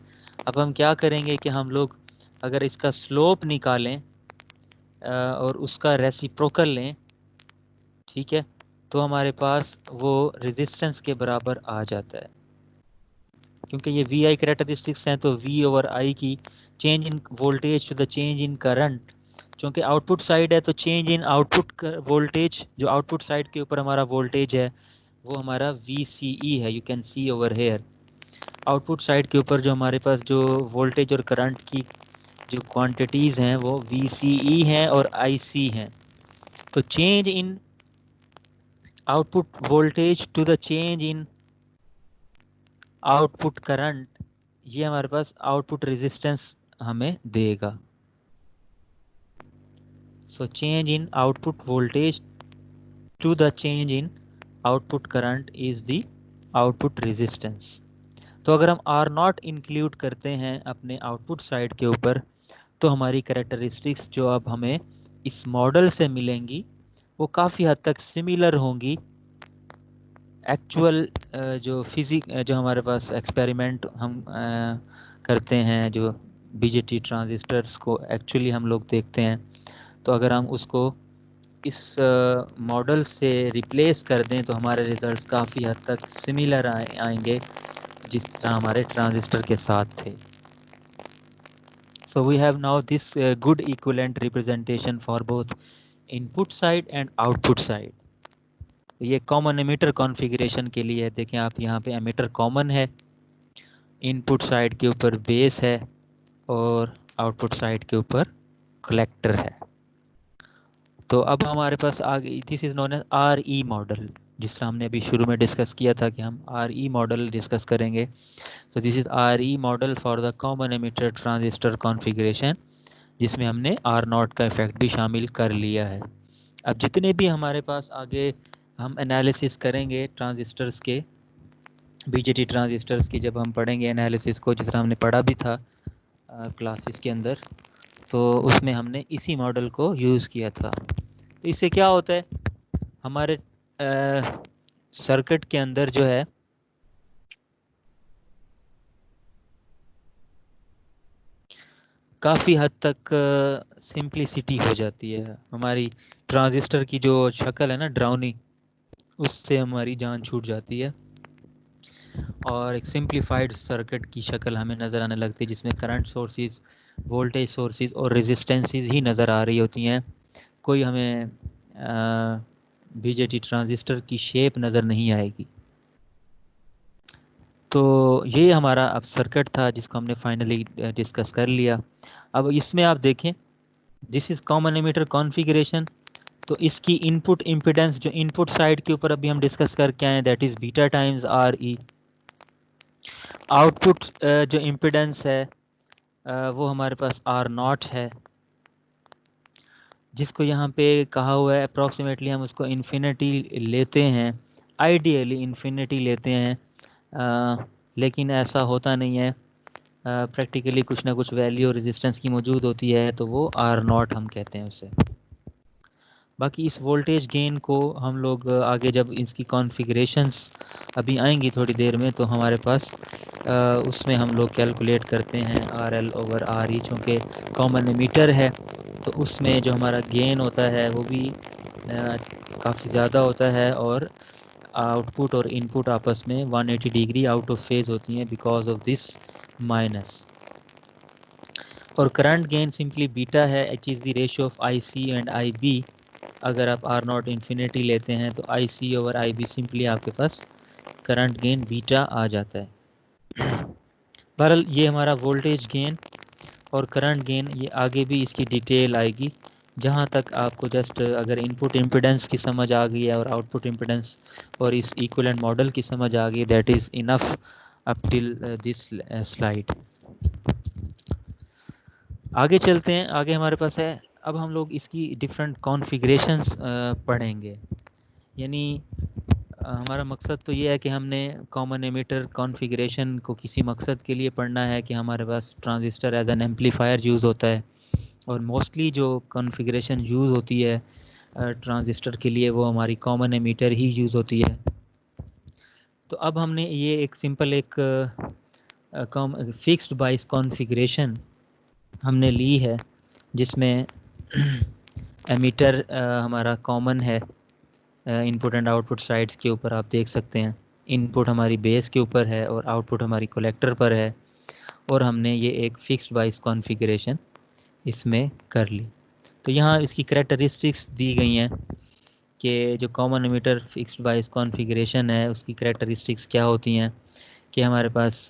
S1: अब हम क्या करेंगे कि हम लोग अगर इसका स्लोप निकालें और उसका रेसिप्रोकल लें, ठीक है, तो हमारे पास वो रेजिस्टेंस के बराबर आ जाता है। क्योंकि ये वी आई कैरेक्टरिस्टिक्स हैं तो वी ओवर आई की change in voltage to the change in current, क्योंकि आउटपुट साइड है तो चेंज इन आउटपुट वोल्टेज, जो आउटपुट साइड के ऊपर हमारा वोल्टेज है वो हमारा VCE है, you can see over here. Output side के ऊपर जो हमारे पास जो वोल्टेज और करंट की जो क्वांटिटीज़ हैं वो VCE हैं और IC हैं। तो change in output voltage to the change in output current, ये हमारे पास आउटपुट रेजिस्टेंस हमें देगा। So change in output voltage to the change in output current is the output resistance. तो अगर हम आर नॉट इंक्लूड करते हैं अपने आउटपुट साइड के ऊपर, तो हमारी कैरेक्टरिस्टिक्स जो अब हमें इस मॉडल से मिलेंगी वो काफ़ी हद तक सिमिलर होंगी एक्चुअल जो हमारे पास एक्सपेरिमेंट हम करते हैं, जो बीजेटी ट्रांजिस्टर्स को एक्चुअली हम लोग देखते हैं। तो अगर हम उसको इस मॉडल से रिप्लेस कर दें तो हमारे रिजल्ट्स काफ़ी हद तक सिमिलर आएंगे जिस तरह हमारे ट्रांजिस्टर के साथ थे। So we have now this good equivalent representation for both input side and output side. ये कॉमन एमिटर कॉन्फ़िगरेशन के लिए देखें आप, यहाँ पे एमिटर कॉमन है, इनपुट साइड के ऊपर बेस है और आउटपुट साइड के ऊपर कलेक्टर है। तो अब हमारे पास आगे this is known as RE model, जिस तरह हमने अभी शुरू में डिस्कस किया था कि हम RE मॉडल डिस्कस करेंगे। So this is RE model for the common emitter transistor configuration, जिसमें हमने R0 का इफेक्ट भी शामिल कर लिया है। अब जितने भी हमारे पास आगे हम एनालिसिस करेंगे ट्रांजिस्टर्स के, बीजेटी ट्रांजिस्टर्स की जब हम पढ़ेंगे एनालिसिस को, जिस तरह हमने पढ़ा भी था क्लासेस के अंदर, तो उसमें हमने इसी मॉडल को यूज़ किया था। तो इससे क्या होता है, हमारे सर्किट के अंदर जो है काफ़ी हद तक सिंप्लिसिटी हो जाती है। हमारी ट्रांजिस्टर की जो शक्ल है ना ड्राउनी, उससे हमारी जान छूट जाती है और एक सिंप्लीफाइड सर्किट की शक्ल हमें नज़र आने लगती है, जिसमें करंट सोर्सेज, वोल्टेज सोर्सेज और रेजिस्टेंसेस ही नज़र आ रही होती हैं। कोई हमें बीजेटी ट्रांजिस्टर की शेप नज़र नहीं आएगी। तो ये हमारा अब सर्किट था जिसको हमने फाइनली डिस्कस कर लिया। अब इसमें आप देखें, this is common emitter configuration. तो इसकी इनपुट इम्पिडेंस जो इनपुट साइड के ऊपर अभी हम डिस्कस करके आए, that is beta times R E. Output जो इम्पिडेंस है वो हमारे पास आर नॉट है, जिसको यहाँ पे कहा हुआ है अप्रॉक्सीमेटली हम उसको इन्फिनिटी लेते हैं, आइडियली इन्फिनिटी लेते हैं, लेकिन ऐसा होता नहीं है। प्रैक्टिकली कुछ ना कुछ वैल्यू रेजिस्टेंस की मौजूद होती है, तो वो आर नॉट हम कहते हैं उसे। बाकी इस वोल्टेज गेन को हम लोग आगे जब इसकी कॉन्फ़िगरेशंस अभी आएंगी थोड़ी देर में, तो हमारे पास उसमें हम लोग कैलकुलेट करते हैं R L over R E, चूँकि कॉमन एमीटर है तो उसमें जो हमारा गेन होता है वो भी काफ़ी ज़्यादा होता है, और आउटपुट और इनपुट आपस में 180 डिग्री आउट ऑफ फेज़ होती हैं बिकॉज ऑफ दिस माइनस। और करंट गेन सिंपली बीटा है, H is the ratio of I C and I B. अगर आप आर नॉट इन्फिनिटी लेते हैं तो I C over I B simply आपके पास करंट गेन बीटा आ जाता है। बहरहाल ये हमारा वोल्टेज गेन और करंट गेन, ये आगे भी इसकी डिटेल आएगी। जहाँ तक आपको जस्ट अगर इनपुट इम्पिडेंस की समझ आ गई है और आउटपुट इम्पिडेंस और इस इक्विवेलेंट मॉडल की समझ आ गई, that is enough up till this slide. आगे चलते हैं। आगे हमारे पास है, अब हम लोग इसकी डिफरेंट कॉन्फ़िगरेशंस पढ़ेंगे। यानी हमारा मकसद तो ये है कि हमने कॉमन एमिटर कॉन्फ़िगरेशन को किसी मकसद के लिए पढ़ना है कि हमारे पास transistor as an amplifier use होता है, और मोस्टली जो कॉन्फ़िगरेशन यूज़ होती है ट्रांजिस्टर के लिए वो हमारी कॉमन एमिटर ही यूज़ होती है। तो अब हमने ये एक सिंपल एक फिक्स्ड बाइस कॉन्फ़िगरेशन हमने ली है, जिसमें एमीटर हमारा कॉमन है इनपुट एंड आउटपुट साइड्स के ऊपर। आप देख सकते हैं इनपुट हमारी बेस के ऊपर है और आउटपुट हमारी कलेक्टर पर है, और हमने ये एक फिक्स्ड बाइस कॉन्फ़िगरेशन इसमें कर ली। तो यहाँ इसकी करैक्टरिस्टिक्स दी गई हैं कि जो कॉमन एमिटर फिक्स्ड बाइस कॉन्फ़िगरेशन है उसकी करैक्टरिस्टिक्स क्या होती हैं कि हमारे पास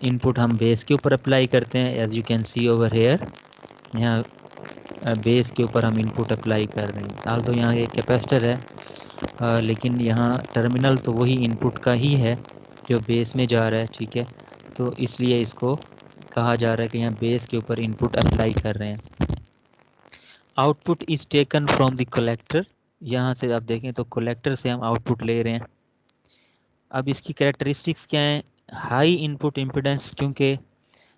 S1: इनपुट हम बेस के ऊपर अप्लाई करते हैं, as you can see over here. यहाँ बेस के ऊपर हम इनपुट अप्लाई कर रहे हैं। हाल तो यहाँ एक कैपेसिटर है, लेकिन यहाँ टर्मिनल तो वही इनपुट का ही है जो बेस में जा रहा है, ठीक है। तो इसलिए इसको कहा जा रहा है कि यहाँ बेस के ऊपर इनपुट अप्लाई कर रहे हैं। Output is taken from the collector. यहाँ से आप देखें तो कलेक्टर से हम आउटपुट ले रहे हैं। अब इसकी कैरेक्टरिस्टिक्स क्या हैं? हाई इनपुट इम्पिडेंस, क्योंकि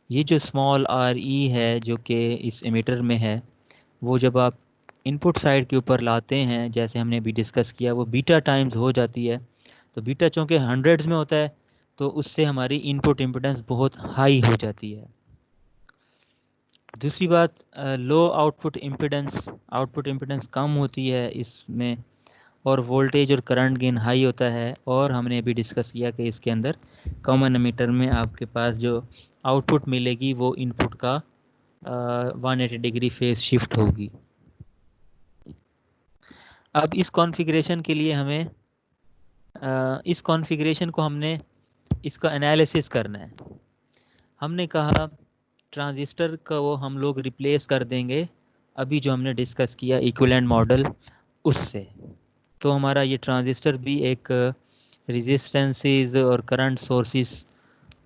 S1: ये जो स्मॉल आर ई है जो कि इस एमीटर में है, वो जब आप इनपुट साइड के ऊपर लाते हैं, जैसे हमने अभी डिस्कस किया, वो बीटा टाइम्स हो जाती है। तो बीटा चूँकि हंड्रेड्स में होता है तो उससे हमारी इनपुट इम्पिडेंस बहुत हाई हो जाती है। दूसरी बात, लो आउटपुट इम्पिडेंस कम होती है इसमें, और वोल्टेज और करंट गेन हाई होता है। और हमने अभी डिस्कस किया कि इसके अंदर कॉमन एमीटर में आपके पास जो आउटपुट मिलेगी वो इनपुट का 180 डिग्री फेज शिफ्ट होगी। अब इस कॉन्फ़िगरेशन के लिए हमें इस कॉन्फ़िगरेशन को हमने इसका एनालिसिस करना है। हमने कहा ट्रांजिस्टर का वो हम लोग रिप्लेस कर देंगे अभी जो हमने डिस्कस किया इक्विवेलेंट मॉडल उससे। तो हमारा ये ट्रांजिस्टर भी एक रेजिस्टेंसेस और करंट सोर्सेस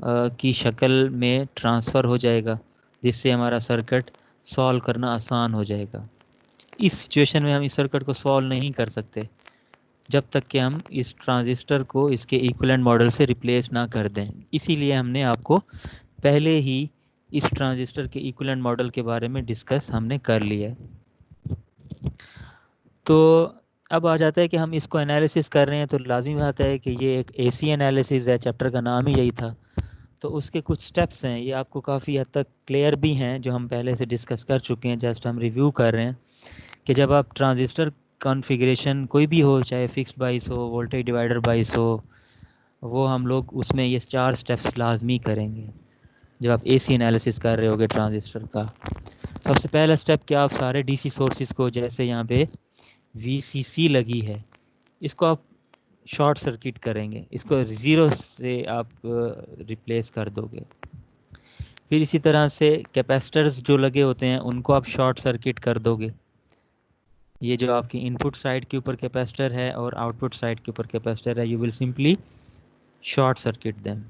S1: की शक्ल में ट्रांसफ़र हो जाएगा, जिससे हमारा सर्किट सॉल्व करना आसान हो जाएगा। इस सिचुएशन में हम इस सर्किट को सॉल्व नहीं कर सकते जब तक कि हम इस ट्रांजिस्टर को इसके इक्विवेलेंट मॉडल से रिप्लेस ना कर दें। इसीलिए हमने आपको पहले ही इस ट्रांजिस्टर के इक्विवेलेंट मॉडल के बारे में डिस्कस हमने कर लिया है। तो अब आ जाता है कि हम इसको एनालिसिस कर रहे हैं तो लाजमी बात है कि ये एक एसी एनालिसिस है, चैप्टर का नाम ही यही था। तो उसके कुछ स्टेप्स हैं, ये आपको काफ़ी हद तक क्लियर भी हैं, जो हम पहले से डिस्कस कर चुके हैं, जस्ट हम रिव्यू कर रहे हैं कि जब आप ट्रांजिस्टर कॉन्फ़िगरेशन कोई भी हो, चाहे फिक्स्ड बाइस हो, वोल्टेज डिवाइडर बाइस हो, वो हम लोग उसमें ये 4 स्टेप्स लाजमी करेंगे जब आप एसी एनालिसिस कर रहे होगे ट्रांजिस्टर का। सबसे पहला स्टेप कि आप सारे डीसी सोर्सेज को, जैसे यहाँ पे वीसीसी लगी है, इसको आप शॉर्ट सर्किट करेंगे, इसको ज़ीरो से आप रिप्लेस कर दोगे। फिर इसी तरह से कैपेसिटर्स जो लगे होते हैं उनको आप शॉर्ट सर्किट कर दोगे। ये जो आपकी इनपुट साइड के ऊपर कैपेसिटर है और आउटपुट साइड के ऊपर कैपेसिटर है, you will simply short circuit them.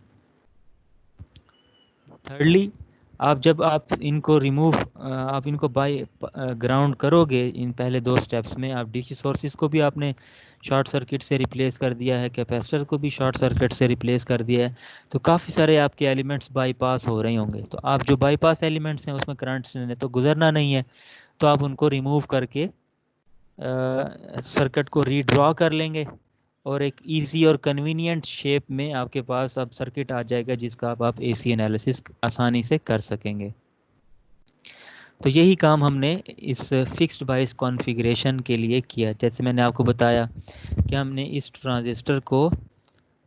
S1: Thirdly, आप जब आप इनको रिमूव आप इनको बाय ग्राउंड करोगे, इन पहले 2 स्टेप्स में आप डीसी सोर्सेज को भी आपने शॉर्ट सर्किट से रिप्लेस कर दिया है, कैपेसिटर को भी शॉर्ट सर्किट से रिप्लेस कर दिया है, तो काफ़ी सारे आपके एलिमेंट्स बाईपास हो रहे होंगे। तो आप जो बाईपास एलिमेंट्स हैं उसमें करंट ने तो गुजरना नहीं है, तो आप उनको रिमूव करके सर्किट को रीड्रॉ कर लेंगे और एक इजी और कन्वीनियंट शेप में आपके पास अब सर्किट आ जाएगा जिसका आप एसी एनालिसिस आसानी से कर सकेंगे। तो यही काम हमने इस फिक्स्ड बाइस कॉन्फ़िगरेशन के लिए किया। जैसे मैंने आपको बताया कि हमने इस ट्रांजिस्टर को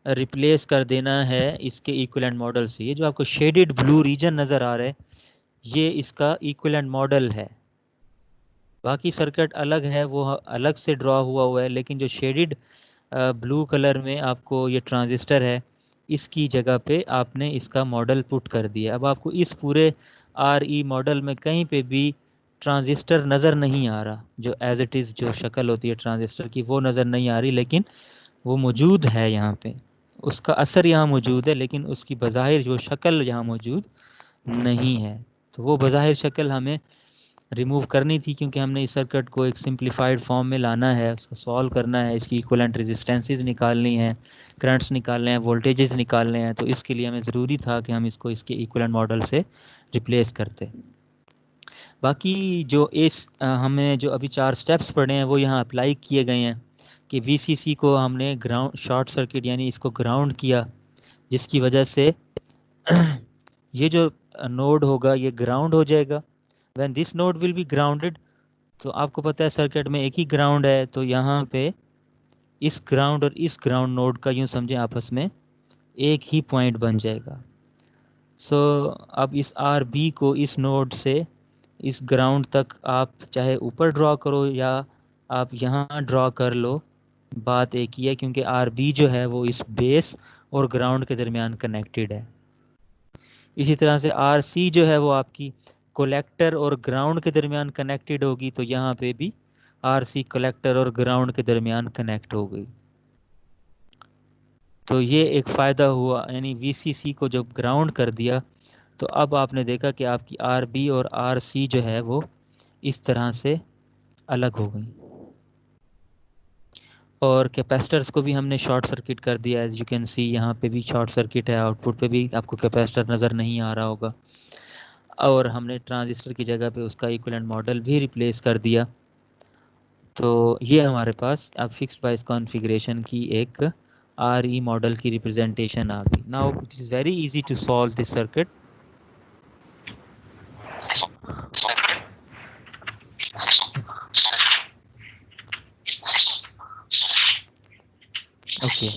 S1: रिप्लेस कर देना है इसके इक्विवेलेंट मॉडल से। ये जो आपको शेडेड ब्लू रीजन नज़र आ रहा है, ये इसका इक्विवेलेंट मॉडल है। बाकी सर्किट अलग है, वो अलग से ड्रॉ हुआ है, लेकिन जो शेडेड ब्लू कलर में आपको ये ट्रांजिस्टर है, इसकी जगह पे आपने इसका मॉडल पुट कर दिया। अब आपको इस पूरे आरई मॉडल में कहीं पे भी ट्रांजिस्टर नज़र नहीं आ रहा, जो एज इट इज़ जो शक्ल होती है ट्रांजिस्टर की वो नज़र नहीं आ रही, लेकिन वो मौजूद है यहाँ पे, उसका असर यहाँ मौजूद है, लेकिन उसकी बज़ाहिर जो शक्ल यहाँ मौजूद नहीं है। तो वो बज़ाहिर शक्ल हमें रिमूव करनी थी, क्योंकि हमने इस सर्किट को एक सिंप्लीफाइड फॉर्म में लाना है, उसको सॉल्व करना है, इसकी इक्विवेलेंट रेजिस्टेंसेस निकालनी है, करंट्स निकालने हैं, वोल्टेजेस निकालने हैं। तो इसके लिए हमें ज़रूरी था कि हम इसको इसके इक्विवेलेंट मॉडल से रिप्लेस करते। बाकी जो हमें जो अभी 4 स्टेप्स पढ़े हैं वो यहाँ अप्लाई किए गए हैं कि वीसीसी को हमने ग्राउंड शॉर्ट सर्किट यानी इसको ग्राउंड किया, जिसकी वजह से ये जो नोड होगा ये ग्राउंड हो जाएगा। When this node will be grounded, तो आपको पता है सर्किट में एक ही ग्राउंड है, तो यहाँ पे इस ग्राउंड और इस ग्राउंड नोड का यूँ समझें आपस में एक ही पॉइंट बन जाएगा। अब इस RB को इस नोड से इस ग्राउंड तक आप चाहे ऊपर ड्रॉ करो या आप यहाँ ड्रॉ कर लो, बात एक ही है, क्योंकि RB जो है वो इस बेस और ग्राउंड के दरमियान कनेक्टेड है। इसी तरह से RC जो है वो आपकी कलेक्टर और ग्राउंड के दरमियान कनेक्टेड होगी, तो यहाँ पे भी RC कलेक्टर और ग्राउंड के दरमियान कनेक्ट हो गई। तो ये एक फ़ायदा हुआ, यानी VCC को जब ग्राउंड कर दिया तो अब आपने देखा कि आपकी RB और RC जो है वो इस तरह से अलग हो गई। और कैपेसिटर्स को भी हमने शॉर्ट सर्किट कर दिया, एज यू कैन सी यहाँ पे भी शॉर्ट सर्किट है, आउटपुट पे भी आपको कैपेसिटर नज़र नहीं आ रहा होगा। और हमने ट्रांजिस्टर की जगह पे उसका इक्विवेलेंट मॉडल भी रिप्लेस कर दिया। तो ये हमारे पास अब फिक्स्ड बाइस कॉन्फ़िगरेशन की एक RE मॉडल की रिप्रेजेंटेशन आ गई। Now it is very easy to solve this circuit. Okay,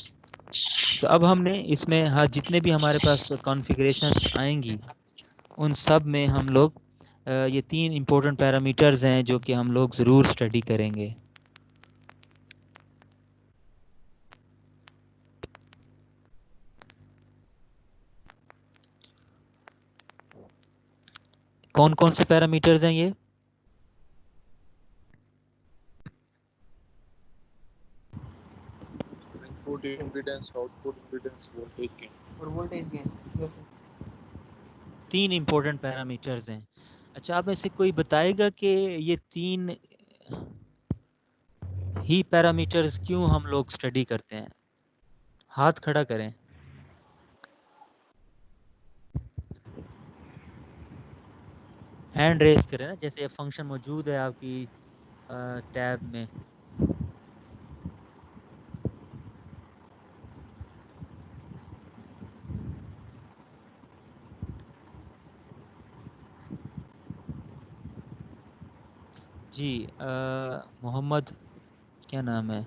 S1: तो अब हमने इसमें जितने भी हमारे पास कॉन्फ़िगरेशंस आएंगी उन सब में हम लोग ये 3 इम्पोर्टेंट पैरामीटर्स हैं जो कि हम लोग ज़रूर स्टडी करेंगे। कौन कौन से पैरामीटर्स हैं ये?
S2: Input impedance, output impedance, voltage gain
S4: और voltage gain. Yes
S1: 3 important parameters हैं। अच्छा, आप में से कोई बताएगा कि ये 3 ही पैरामीटर्स क्यों हम लोग स्टडी करते हैं? हाथ खड़ा करें। हैंड रेज करें ना, जैसे फंक्शन मौजूद है आपकी टैब में। जी मोहम्मद क्या नाम है,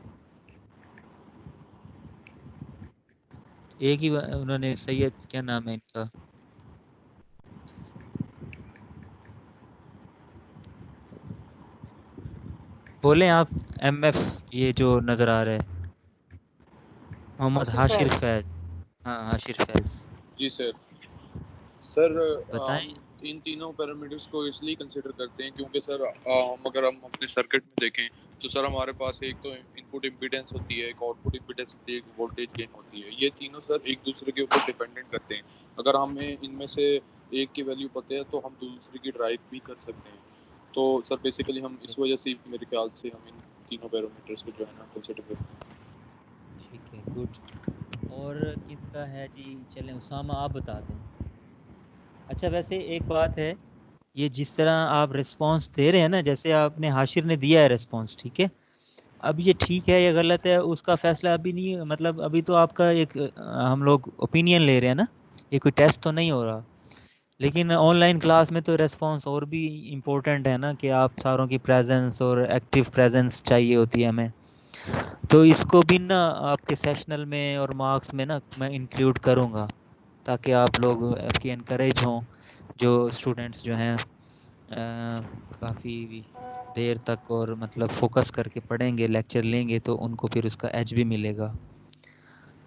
S1: एक ही उन्होंने, सैयद क्या नाम है इनका, बोले आप। एमएफ ये जो नजर आ रहा है, मोहम्मद
S4: हाशिर
S1: हाशिर
S4: फैज।
S1: फैज। हाँ हाशिर फैज,
S3: जी सर। सर
S1: बताएं।
S3: हम इन तीनों पैरामीटर्स को इसलिए कंसिडर करते हैं क्योंकि सर अगर हम अपने सर्किट में देखें तो सर हमारे पास एक तो इनपुट इम्पीडेंस होती है, एक आउटपुट इम्पीडेंस होती है, एक वोल्टेज गेन होती है। ये तीनों सर एक दूसरे के ऊपर डिपेंडेंट करते हैं। अगर हमें इनमें से एक की वैल्यू पता है तो हम दूसरे की ड्राइव भी कर सकते हैं। तो सर बेसिकली हम इस वजह से मेरे ख्याल से हम इन तीनों पैरामीटर्स को जो है ना कंसिडर करते हैं।
S1: ठीक है, गुड। और किसका है जी, चलें उसामा आप बता दें। अच्छा वैसे एक बात है, ये जिस तरह आप रिस्पांस दे रहे हैं ना, जैसे आपने हाशिर ने दिया है रिस्पांस, ठीक है, अब ये ठीक है या गलत है उसका फैसला अभी नहीं, मतलब अभी तो आपका एक हम लोग ओपिनियन ले रहे हैं ना, ये कोई टेस्ट तो नहीं हो रहा। लेकिन ऑनलाइन क्लास में तो रिस्पांस और भी इम्पोर्टेंट है ना, कि आप सारों की प्रेजेंस और एक्टिव प्रेजेंस चाहिए होती है हमें। तो इसको भी ना आपके सेशनल में और मार्क्स में ना मैं इंक्लूड करूँगा, ताकि आप लोग की इनकरेज हों, जो स्टूडेंट्स जो हैं काफ़ी देर तक और मतलब फोकस करके पढ़ेंगे, लेक्चर लेंगे, तो उनको फिर उसका एज भी मिलेगा।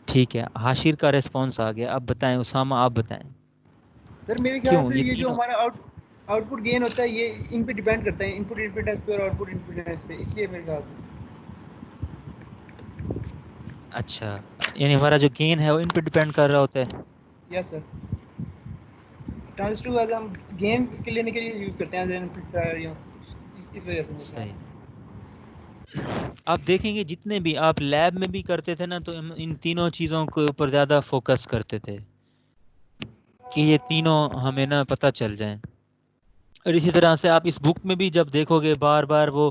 S1: ठीक है, हाशिर का रिस्पांस आ गया, अब बताएं उसामा, आप बताएं।
S4: सर मेरे ख्याल
S1: क्यों
S4: से
S1: ये
S4: ये जो
S1: तीनों?
S4: हमारा आउटपुट गेन होता है ये इन पे डिपेंड करता है, इनपुट इम्पीडेंस पे और आउटपुट इम्पीडेंस पे, इसलिए मेरे ख्याल से।
S1: अच्छा, यानी हमारा जो गेन है वो इन पे डिपेंड कर रहा होता है।
S4: यस सर, ट्रांजिस्टर को हम गेन के लेने के लिए यूज करते हैं एज एन एम्पलीफायर, या इस वजह से मेरे ख्याल
S1: सही।
S4: से।
S1: आप देखेंगे जितने भी आप लैब में भी करते थे ना, तो हम इन तीनों चीज़ों के ऊपर ज़्यादा फोकस करते थे कि ये तीनों हमें ना पता चल जाएं। और इसी तरह से आप इस बुक में भी जब देखोगे बार बार वो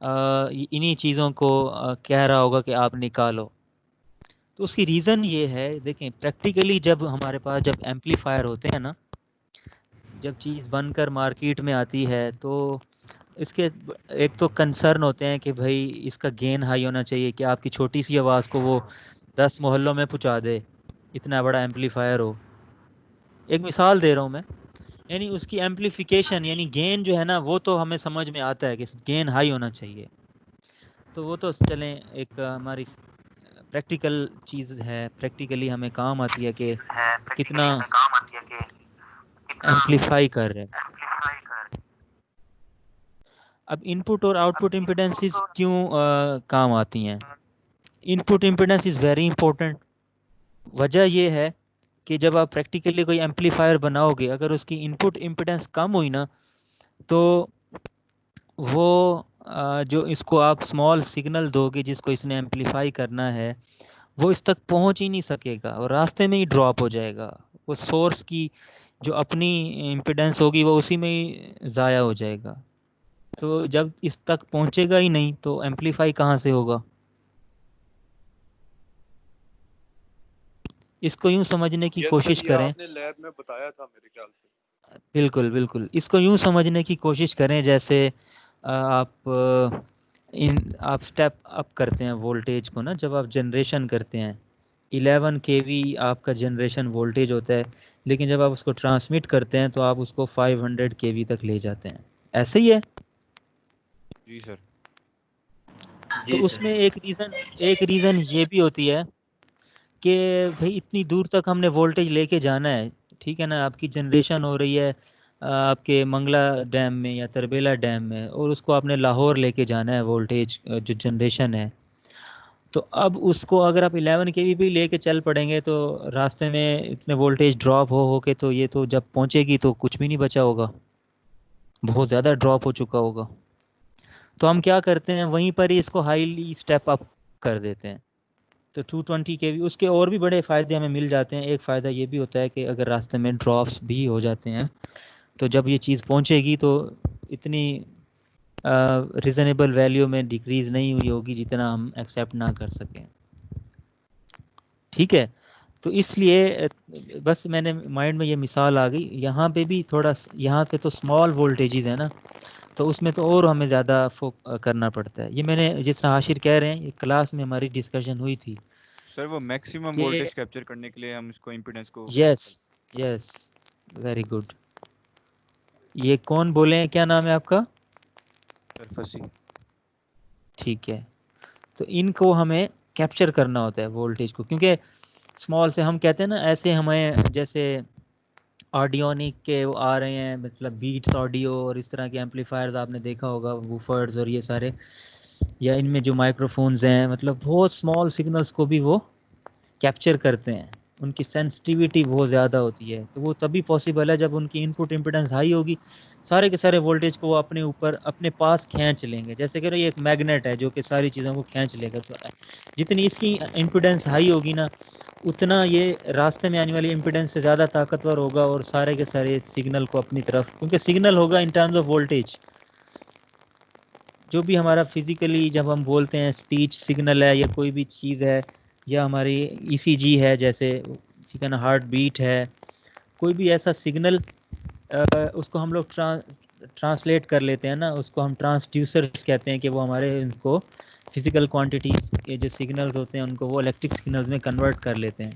S1: इन्हीं चीज़ों को कह रहा होगा कि आप निकालो। तो उसकी रीज़न ये है, देखें प्रैक्टिकली जब हमारे पास जब एम्पलीफायर होते हैं ना, जब चीज़ बनकर मार्केट में आती है, तो इसके एक तो कंसर्न होते हैं कि भाई इसका गेन हाई होना चाहिए, कि आपकी छोटी सी आवाज़ को वो 10 मोहल्लों में पहुंचा दे, इतना बड़ा एम्पलीफायर हो। एक मिसाल दे रहा हूँ मैं, यानी उसकी एम्पलीफिकेशन यानी गेन जो है ना, वो तो हमें समझ में आता है कि गेन हाई होना चाहिए। तो वो तो चलें एक हमारी प्रैक्टिकल चीज़ है, प्रैक्टिकली हमें काम आती है कि कितना एम्पलीफाई कर रहे हैं। अब इनपुट और आउटपुट इम्पिडेंसेस क्यों काम आती हैं? Input impedance is very important. वजह ये है कि जब आप प्रैक्टिकली कोई एम्पलीफायर बनाओगे, अगर उसकी इनपुट इम्पिडेंस कम हुई ना, तो वो जो इसको आप स्मॉल सिग्नल दोगे जिसको इसने एम्पलीफाई करना है, वो इस तक पहुंच ही नहीं सकेगा और रास्ते में ही ड्रॉप हो जाएगा। वो सोर्स की जो अपनी इम्पिडेंस होगी वो उसी में ही ज़ाया हो जाएगा। तो जब इस तक पहुंचेगा ही नहीं तो एम्पलीफाई कहाँ से होगा? इसको यूं समझने की
S3: यस सर,
S1: कोशिश
S3: ये
S1: करें।
S3: आपने लैब में बताया था मेरे ख्याल से।
S1: बिल्कुल बिल्कुल, इसको यूं समझने की कोशिश करें जैसे आप स्टेप अप करते हैं वोल्टेज को ना, जब आप जनरेशन करते हैं 11 केवी आपका जनरेशन वोल्टेज होता है, लेकिन जब आप उसको ट्रांसमिट करते हैं तो आप उसको 500 केवी तक ले जाते हैं, ऐसे ही है।
S8: जी सर।
S1: तो
S5: जी
S1: उसमें
S5: सर।
S1: एक रीज़न ये भी होती है कि भाई इतनी दूर तक हमने वोल्टेज लेके जाना है, ठीक है ना, आपकी जनरेशन हो रही है आपके मंगला डैम में या तरबेला डैम में, और उसको आपने लाहौर लेके जाना है वोल्टेज जो जनरेशन है। तो अब उसको अगर आप 11 केवी भी लेके चल पड़ेंगे तो रास्ते में इतने वोल्टेज ड्रॉप हो के, तो ये तो जब पहुंचेगी तो कुछ भी नहीं बचा होगा, बहुत ज़्यादा ड्रॉप हो चुका होगा। तो हम क्या करते हैं, वहीं पर ही इसको हाईली स्टेप अप कर देते हैं। तो 220 केवी, उसके और भी बड़े फ़ायदे हमें मिल जाते हैं। एक फ़ायदा ये भी होता है कि अगर रास्ते में ड्रॉप्स भी हो जाते हैं, तो जब ये चीज़ पहुंचेगी तो इतनी रिजनेबल वैल्यू में डिक्रीज़ नहीं हुई होगी जितना हम एक्सेप्ट ना कर सकें। ठीक है, तो इसलिए बस मैंने माइंड में ये मिसाल आ गई, यहाँ पे भी थोड़ा यहाँ पे तो स्मॉल वोल्टेजेस है ना, तो उसमें तो और हमें ज़्यादा करना पड़ता है। ये मैंने जिस तरह हाशिर कह रहे हैं, ये क्लास में हमारी डिस्कशन हुई थी
S8: सर वो मैक्सिमम
S1: कि
S8: वोल्टेज कैप्चर करने के लिए हम इसको इम्पीडेंस को
S1: यस यस, वेरी गुड। ये कौन बोले हैं, क्या नाम है आपका?
S8: सर फंसी।
S1: ठीक है, तो इनको हमें कैप्चर करना होता है वोल्टेज को, क्योंकि स्मॉल से हम कहते हैं ना, ऐसे हमें जैसे ऑडियोनिक के वो आ रहे हैं, मतलब बीट्स ऑडियो और इस तरह के एम्पलीफायर्स आपने देखा होगा, वूफर्स और ये सारे, या इनमें जो माइक्रोफोन्स हैं, मतलब बहुत स्मॉल सिग्नल्स को भी वो कैप्चर करते हैं। उनकी सेंसिटिविटी बहुत ज़्यादा होती है, तो वो तभी पॉसिबल है जब उनकी इनपुट इम्पीडेंस हाई होगी। सारे के सारे वोल्टेज को वो अपने ऊपर अपने पास खींच लेंगे, जैसे कि ये एक मैग्नेट है जो कि सारी चीज़ों को खींच लेगा। तो जितनी इसकी इम्पीडेंस हाई होगी ना, उतना ये रास्ते में आने वाली इम्पीडेंस से ज़्यादा ताकतवर होगा और सारे के सारे सिग्नल को अपनी तरफ, क्योंकि सिग्नल होगा इन टर्म्स ऑफ वोल्टेज। जो भी हमारा फिजिकली जब हम बोलते हैं स्पीच सिग्नल है या कोई भी चीज़ है, या हमारी ईसीजी है, जैसे ठीक है ना, हार्ट बीट है, कोई भी ऐसा सिग्नल, उसको हम लोग ट्रांसलेट कर लेते हैं ना, उसको हम ट्रांसड्यूसर्स कहते हैं, कि वो हमारे उनको फिजिकल क्वांटिटीज़ के जो सिग्नल्स होते हैं उनको वो इलेक्ट्रिक सिग्नल्स में कन्वर्ट कर लेते हैं,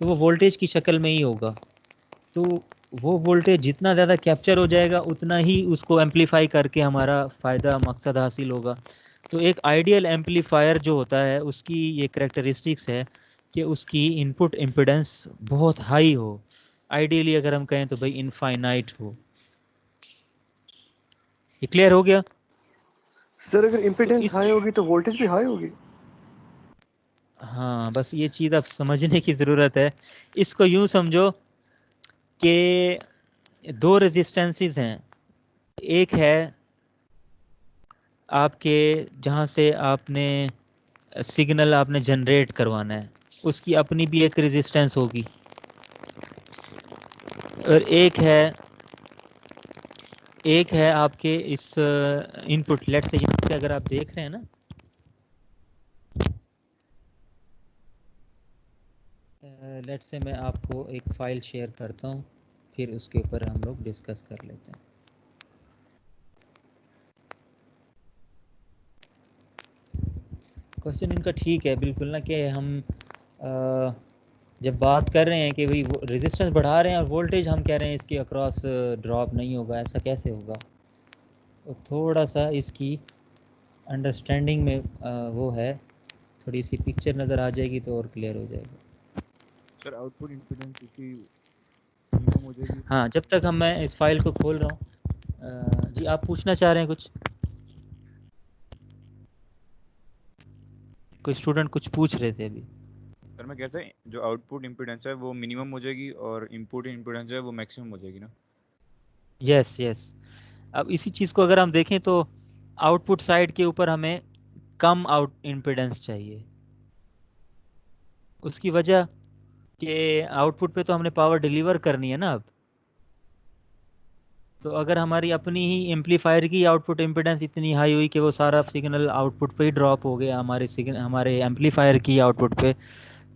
S1: तो वो वोल्टेज की शक्ल में ही होगा। तो वो वोल्टेज जितना ज़्यादा कैप्चर हो जाएगा, उतना ही उसको एम्पलीफाई करके हमारा फ़ायदा मकसद हासिल होगा। तो एक आइडियल एम्पलीफायर जो होता है, उसकी ये करैक्टरिस्टिक्स है कि उसकी इनपुट इम्पीडेंस बहुत हाई हो, आइडियली अगर हम कहें तो भाई इनफाइनाइट हो। ये क्लियर हो गया?
S9: सर अगर
S1: तो
S9: इम्पीडेंस
S1: इस
S9: हाई होगी तो वोल्टेज भी हाई होगी?
S1: हाँ, बस ये चीज़ आप समझने की ज़रूरत है। इसको यूँ समझो कि दो रेजिस्टेंसेस हैं, एक है आपके जहाँ से आपने सिग्नल आपने जनरेट करवाना है, उसकी अपनी भी एक रेजिस्टेंस होगी, और एक है आपके इस इनपुट। लेट से यहाँ पे अगर आप देख रहे हैं ना, लेट से मैं आपको एक फ़ाइल शेयर करता हूँ, फिर उसके ऊपर हम लोग डिस्कस कर लेते हैं। क्वेश्चन इनका ठीक है बिल्कुल ना, कि हम जब बात कर रहे हैं कि भाई रेजिस्टेंस बढ़ा रहे हैं और वोल्टेज हम कह रहे हैं इसके अक्रॉस ड्रॉप नहीं होगा, ऐसा कैसे होगा? तो थोड़ा सा इसकी अंडरस्टैंडिंग में वो है, थोड़ी इसकी पिक्चर नज़र आ जाएगी तो और क्लियर हो जाएगा।
S8: सर आउटपुट इम्पीडेंस इसकी मिनिमम हो जाएगी।
S1: हाँ, जब तक मैं इस फाइल को खोल रहा हूँ, जी आप पूछना चाह रहे हैं कुछ? कोई स्टूडेंट कुछ पूछ रहे थे अभी।
S8: सर मैं कहता है जो आउटपुट इम्पीडेंस है वो मिनिमम हो जाएगी और इनपुट इम्पीडेंस है वो मैक्सिमम हो जाएगी ना।
S1: Yes yes. अब इसी चीज़ को अगर हम देखें तो आउटपुट साइड के ऊपर हमें कम आउट इम्पीडेंस चाहिए। उसकी वजह कि आउटपुट पे तो हमने पावर डिलीवर करनी है ना अब। तो अगर हमारी अपनी ही एम्पलीफायर की आउटपुट इम्पीडेंस इतनी हाई हुई कि वो सारा सिग्नल आउटपुट पे ही ड्रॉप हो गया हमारे सिग्नल हमारे एम्पलीफायर की आउटपुट पे,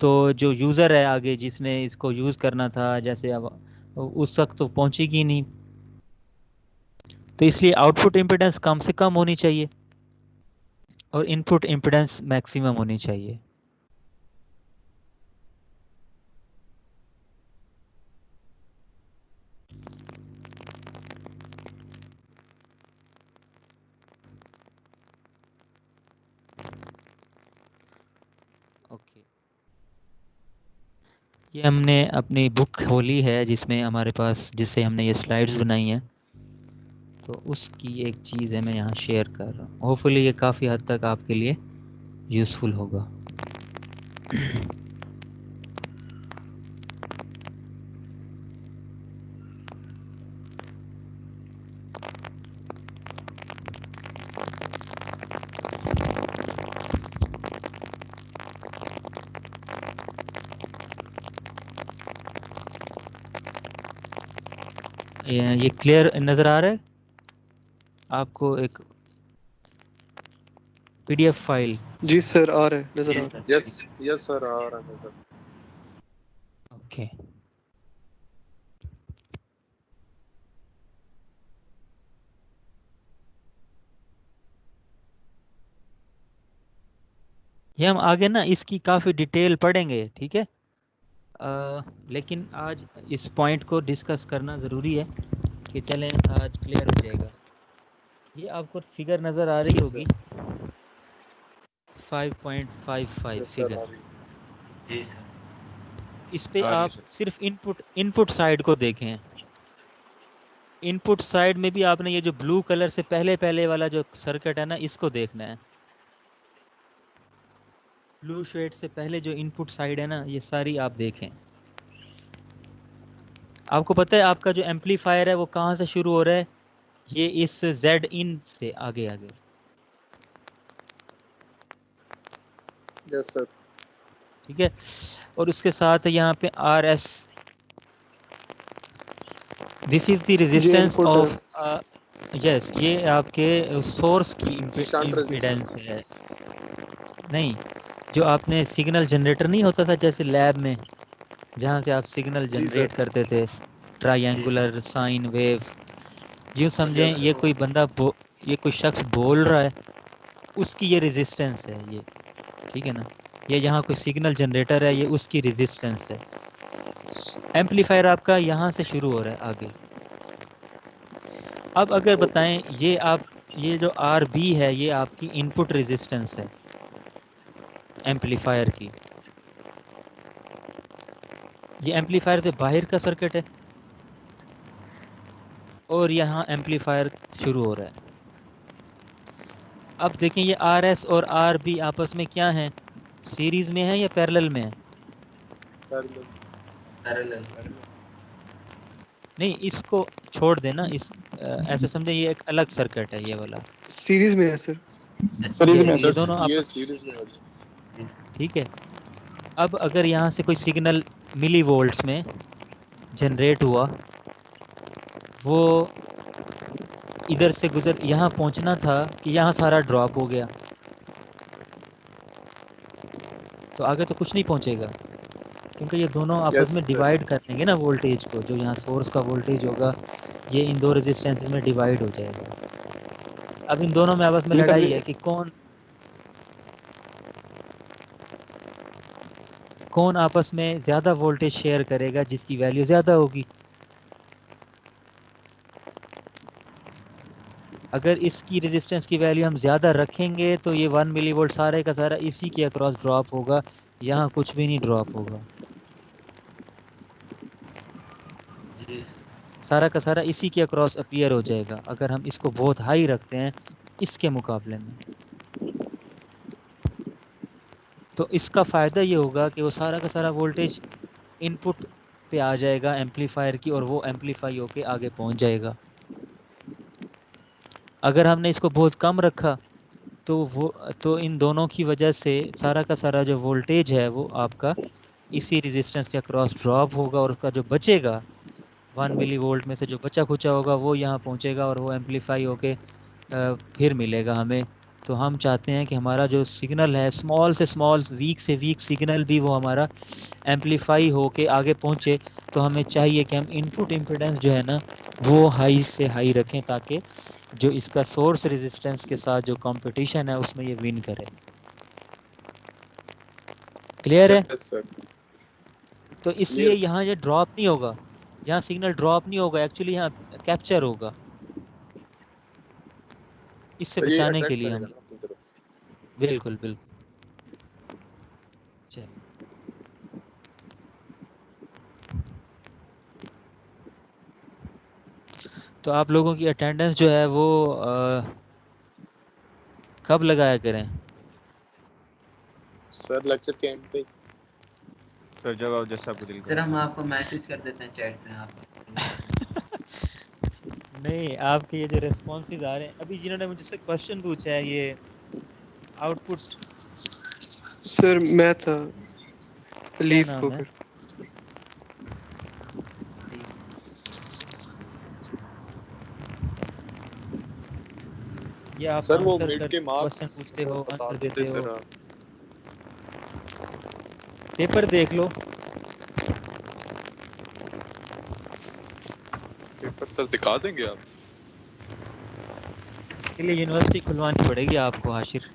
S1: तो जो यूज़र है आगे जिसने इसको यूज़ करना था, जैसे अब उस तक तो पहुंचेगी नहीं। तो इसलिए आउटपुट इम्पीडेंस कम से कम होनी चाहिए और इनपुट इम्पीडेंस मैक्सिमम होनी चाहिए। ओके, ये हमने अपनी बुक खोली है जिसमें हमारे पास, जिससे हमने ये स्लाइड्स बनाई हैं, तो उसकी एक चीज़ है मैं यहाँ शेयर कर रहा हूँ। होपफुली ये काफ़ी हद तक आपके लिए यूज़फुल होगा। ये क्लियर नज़र आ रहा है आपको? एक पीडीएफ फाइल।
S9: जी सर आ रहा है, नजर आ
S5: यस
S9: रहा है।
S5: सर।
S3: यस यस सर, आ रहा है सर।
S1: ओके, ये हम आगे ना इसकी काफ़ी डिटेल पढ़ेंगे, ठीक है। लेकिन आज इस पॉइंट को डिस्कस करना ज़रूरी है कि चलें आज क्लियर हो जाएगा। ये आपको फिगर नज़र आ रही होगी 5.55 फिगर।
S5: जी सर।
S1: इस पे
S8: आ रही है
S1: आप
S8: सर।
S1: सिर्फ इनपुट साइड को देखें। इनपुट साइड में भी आपने ये जो ब्लू कलर से पहले पहले वाला जो सर्किट है ना, इसको देखना है। ब्लू शेड से पहले जो इनपुट साइड है ना, ये सारी आप देखें। आपको पता है आपका जो एम्पलीफायर है वो कहाँ से शुरू हो रहा है? ये इस Z इन से आगे आगे।
S3: Yes sir.
S1: ठीक है, और उसके साथ यहाँ पे RS, दिस इज द
S9: ये
S1: रेजिस्टेंस
S9: इनपुट है।
S1: ऑफ, यस, ये आपके सोर्स की
S3: शंट
S1: इम्पीडेंस है। नहीं, जो आपने सिग्नल जनरेटर नहीं होता था जैसे लैब में, जहाँ से आप सिग्नल
S3: जी
S1: जनरेट
S3: सर।
S1: करते थे, ट्रायंगुलर साइन वेव, यूँ समझें
S5: सर
S1: ये कोई बंदा ये कोई शख्स बोल रहा है, उसकी ये रेजिस्टेंस है ये, ठीक है ना। ये यहाँ कोई सिग्नल जनरेटर है, ये उसकी रेजिस्टेंस है। एम्पलीफायर आपका यहाँ से शुरू हो रहा है आगे। अब अगर बताएं ये जो RB है ये आपकी इनपुट रेजिस्टेंस है एम्पलीफायर की। ये एम्पलीफायर से बाहर का सर्किट है और यहाँ एम्पलीफायर शुरू हो रहा है। अब देखें ये RS और RB आपस में क्या है, सीरीज में है या पैरेलल में है?
S5: पैरेलल।
S1: नहीं, इसको छोड़ देना, ऐसे समझे ये एक अलग सर्किट है ये वाला।
S9: सीरीज में है सर।
S7: सीरीज में है
S1: ये
S7: सर।
S1: दोनों
S3: ये
S1: आपस,
S3: सीरीज में है।
S1: ठीक है। अब अगर यहाँ से कोई सिग्नल मिली वोल्ट्स में जनरेट हुआ, वो इधर से गुजर यहाँ पहुँचना था कि यहाँ सारा ड्रॉप हो गया, तो आगे तो कुछ नहीं पहुँचेगा, क्योंकि ये दोनों आपस में डिवाइड कर देंगे ना वोल्टेज को। जो यहाँ सोर्स का वोल्टेज होगा ये इन दो रेजिस्टेंसेस में डिवाइड हो जाएगा। अब इन दोनों में आपस में
S7: ये सर
S1: लड़ाई है कि कौन आपस में ज़्यादा वोल्टेज शेयर करेगा, जिसकी वैल्यू ज़्यादा होगी। अगर इसकी रेजिस्टेंस की वैल्यू हम ज़्यादा रखेंगे तो ये 1 मिलीवोल्ट सारे का सारा इसी के अक्रॉस ड्रॉप होगा, यहाँ कुछ भी नहीं ड्रॉप होगा,
S5: जी सर।
S1: सारा का सारा इसी के अक्रॉस अपीयर हो जाएगा अगर हम इसको बहुत हाई रखते हैं इसके मुकाबले में। तो इसका फ़ायदा ये होगा कि वो सारा का सारा वोल्टेज इनपुट पे आ जाएगा एम्पलीफायर की, और वो एम्पलीफाई होके आगे पहुंच जाएगा। अगर हमने इसको बहुत कम रखा तो इन दोनों की वजह से सारा का सारा जो वोल्टेज है वो आपका इसी रेजिस्टेंस के अक्रॉस ड्रॉप होगा, और उसका जो बचेगा 1 मिली वोल्ट में से जो बचा खुचा होगा वो यहाँ पहुँचेगा और वो एम्पलीफाई होके फिर मिलेगा हमें। तो हम चाहते हैं कि हमारा जो सिग्नल है स्मॉल से स्मॉल, वीक से वीक सिग्नल भी वो हमारा एम्पलीफाई होके आगे पहुँचे। तो हमें चाहिए कि हम इनपुट इम्पीडेंस जो है ना वो हाई से हाई रखें, ताकि जो इसका सोर्स रेजिस्टेंस के साथ जो कंपटीशन है उसमें ये विन करे। क्लियर है?
S3: Yes sir.
S1: तो इसलिए यहाँ ये ड्रॉप नहीं होगा, यहाँ सिग्नल ड्रॉप नहीं होगा, एक्चुअली यहाँ कैप्चर होगा। इससे
S3: तो ये
S1: बचाने के
S3: अट्रैक्ट
S1: लिए
S3: करेगा
S1: हम,
S3: ना अपनी तरफ।
S1: बिल्कुल बिल्कुल। चलिए, तो आप लोगों की अटेंडेंस जो है वो कब लगाया करें?
S3: सर लेक्चर के एंड पे।
S8: सर जब आप जैसा आपको दिल
S5: सर
S8: करे।
S5: हम आपको मैसेज कर देते हैं चैट में आप।
S1: नहीं, आपके ये जो रेस्पॉन्सेज आ रहे हैं, अभी जिन्होंने मुझसे क्वेश्चन पूछा है ये आउटपुट,
S9: सर मैं था
S1: क्या
S9: लीफ
S1: नाम है?
S9: कुकर।
S1: ये आप
S3: सर वो
S1: आंसर
S3: मिड
S1: कर
S3: के
S1: क्वेश्चन
S3: मार्क्स
S1: पूछते हो,
S3: बता
S1: आंसर
S3: देते
S1: देते हो,
S3: सर आप।
S1: पेपर देख लो।
S3: पेपर सर दिखा देंगे आप?
S1: इसके लिए यूनिवर्सिटी खुलवानी पड़ेगी आपको, हाशिर।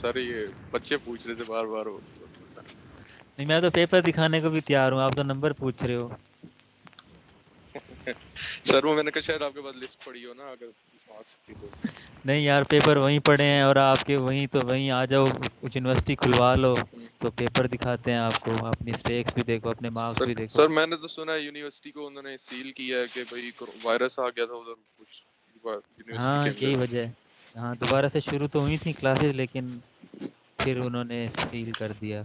S3: सर ये बच्चे पूछ रहे थे बार बार।
S1: नहीं, मैं तो पेपर दिखाने को भी तैयार हूँ, आप तो नंबर पूछ रहे हो।
S3: सर वो मैंने कहा शायद आपके पास लिस्ट पड़ी हो ना, अगर मार्क्स की तो।
S1: नहीं यार, पेपर वहीं पड़े हैं और आपके वहीं, तो वहीं आ जाओ, कुछ यूनिवर्सिटी खुलवा लो तो पेपर दिखाते हैं आपको, आप मिस्टेक्स भी देखो, अपने मार्क्स भी देखो।
S3: सर मैंने तो सुना है यूनिवर्सिटी को उन्होंने सील किया है कि भाई वायरस आ गया था उधर कुछ यूनिवर्सिटी
S1: हाँ,
S3: के
S1: यही
S3: अंदर।
S1: वजह है। हाँ, दोबारा से शुरू तो हुई थी क्लासेस, लेकिन फिर उन्होंने सील कर दिया।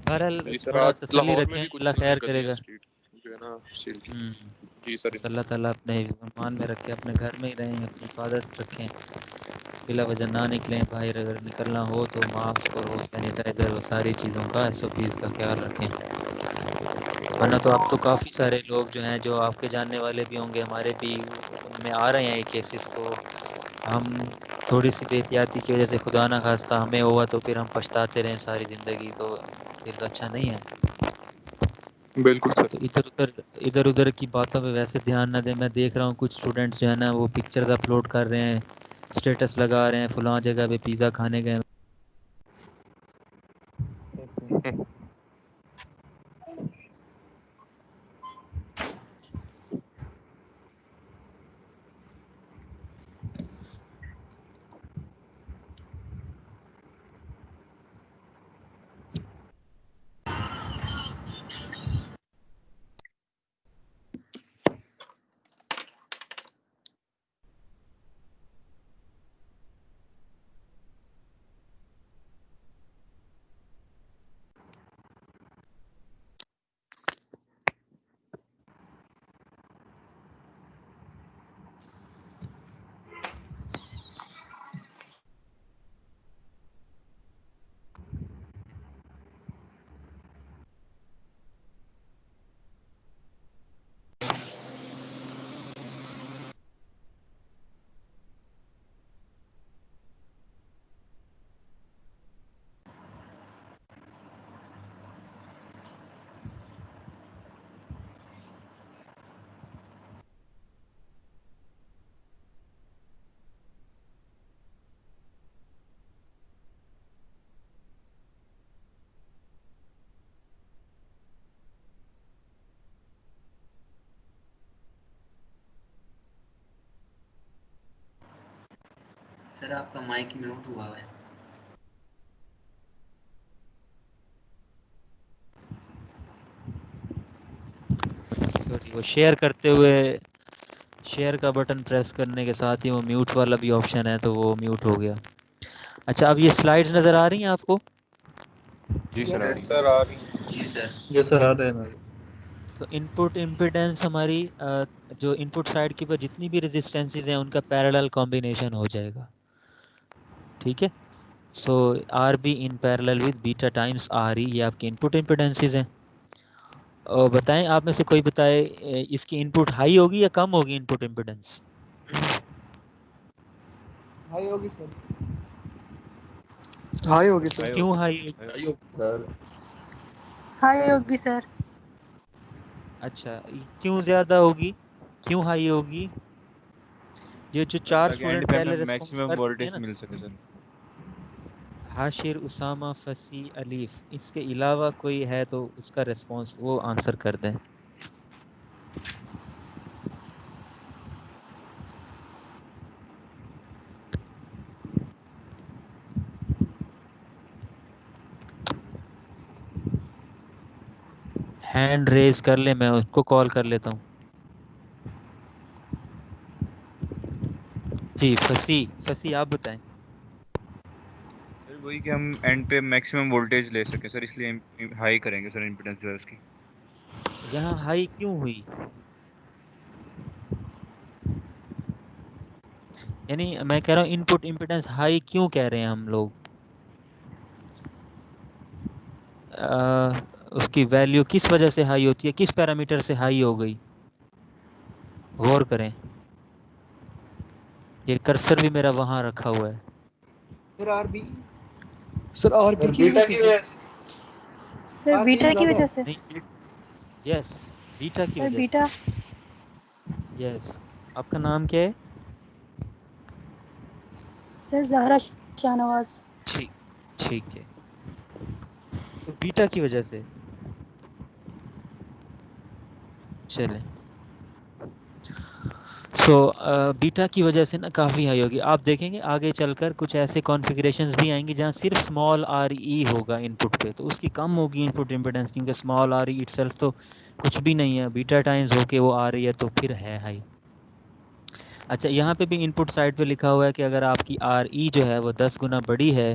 S1: बहरहाल
S3: जी सर,
S1: थोड़ा
S3: आज
S1: तसल्ली
S3: लाहौर में
S1: रखें,
S3: भी कुछ
S1: अल्लाह
S3: उन्होंने
S1: खैर
S3: गलियां
S1: करेगा।
S3: स्ट्रीट जो है ना सील की।
S1: हम्म।
S3: जी सर।
S1: बस अल्लाह ताला अपने ईमान में रखे, अपने घर में ही रहें, अपनी हिफाजत रखें, बिला वजह ना निकलें बाहर, अगर निकलना हो तो मास्क और वो सैनिटाइज़र, वो सारी चीज़ों का SOPs का ख्याल रखें। वरना तो अब तो काफ़ी सारे लोग जो हैं, जो आपके जानने वाले भी होंगे, हमारे भी उनमें आ रहे हैं ये केसेस, तो हम थोड़ी सी बेहतियाती की वजह से खुदा ना खास्ता हमें हुआ तो फिर हम पछताते रहें सारी ज़िंदगी, तो फिर तो अच्छा नहीं है।
S3: बिल्कुल सर।
S1: तो इधर उधर की बातों पे वैसे ध्यान ना दें। मैं देख रहा हूँ कुछ स्टूडेंट्स जो है ना, वो पिक्चर्स अपलोड कर रहे हैं, स्टेटस लगा रहे हैं, फलां जगह पे पिज़्ज़ा खाने गए।
S5: सर आपका माइक म्यूट हुआ है।
S1: सॉरी, वो शेयर करते हुए शेयर का बटन प्रेस करने के साथ ही वो म्यूट वाला भी ऑप्शन है, तो वो म्यूट हो गया। अच्छा, अब ये स्लाइड्स नज़र आ रही हैं आपको?
S8: जी सर, आ रही है।
S3: सर आ रही है।
S5: जी सर।
S7: ये सर आ रहे हैं।
S1: तो इनपुट इम्पीडेंस हमारी जो इनपुट साइड के ऊपर जितनी भी रेजिस्टेंसेस हैं उनका पैरेलल कॉम्बिनेशन हो जाएगा, ठीक है। So R B in parallel with beta times R E, ये आपके इनपुट इम्पीडेंसेस हैं। और बताएं, आप में से कोई बताए, इसकी इनपुट हाई होगी या कम होगी इनपुट इम्पीडेंस?
S4: हाई होगी सर।
S9: हाई होगी सर।
S1: क्यों हाई होगी?
S7: सर
S10: हाई होगी सर।
S1: अच्छा, क्यों ज़्यादा होगी, क्यों हाई होगी? ये जो
S8: सर
S1: 4
S8: ताकि एंड
S1: स्टूडेंट
S8: पे
S1: पहले
S8: हमें
S1: रिस्पॉन्स
S8: मैक्सिमम
S1: कर चुके हैं
S8: वोल्टेज
S1: ना,
S8: मिल सके सर।
S1: हाशिर, उसामा, फसी, अलीफ, इसके अलावा कोई है तो उसका रिस्पॉन्स वो आंसर कर दें। हैंड रेज कर ले, मैं उसको कॉल कर लेता हूँ। जी, फसी आप बताएं।
S8: सर वही कि हम एंड पे मैक्सिमम वोल्टेज ले सकें सर, इसलिए हाई करेंगे सर इम्पीडेंस जो है उसकी।
S1: यहाँ हाई क्यों हुई? यानी मैं कह रहा हूँ इनपुट इम्पीडेंस हाई क्यों कह रहे हैं हम लोग? उसकी वैल्यू किस वजह से हाई होती है, किस पैरामीटर से हाई हो गई? गौर करें, ये कर्सर भी मेरा वहां रखा हुआ है।
S4: Sir RB.
S9: सर आरबी की वजह से
S10: सर
S4: RB
S10: बीटा की
S4: ज्यादा
S10: वजह
S4: है।
S10: से।
S1: नहीं, यस, बीटा की
S10: सर
S1: वजह
S10: बीटा।
S1: से। यस, आपका नाम क्या है?
S10: सर ज़हरा शाहनवाज।
S1: ठीक ठीक है, तो बीटा की वजह से चलें। सो बीटा की वजह से ना काफ़ी हाई होगी। आप देखेंगे आगे चलकर कुछ ऐसे कॉन्फ़िगरेशंस भी आएंगी जहाँ सिर्फ स्मॉल आर ई होगा इनपुट पे, तो उसकी कम होगी इनपुट इम्पीडेंस, क्योंकि स्मॉल आर ई इटसेल्फ तो कुछ भी नहीं है, बीटा टाइम्स होके वो आ रही है तो फिर है हाई। अच्छा, यहाँ पे भी इनपुट साइड पे लिखा हुआ है कि अगर आपकी आर ई जो है वो 10 गुना बड़ी है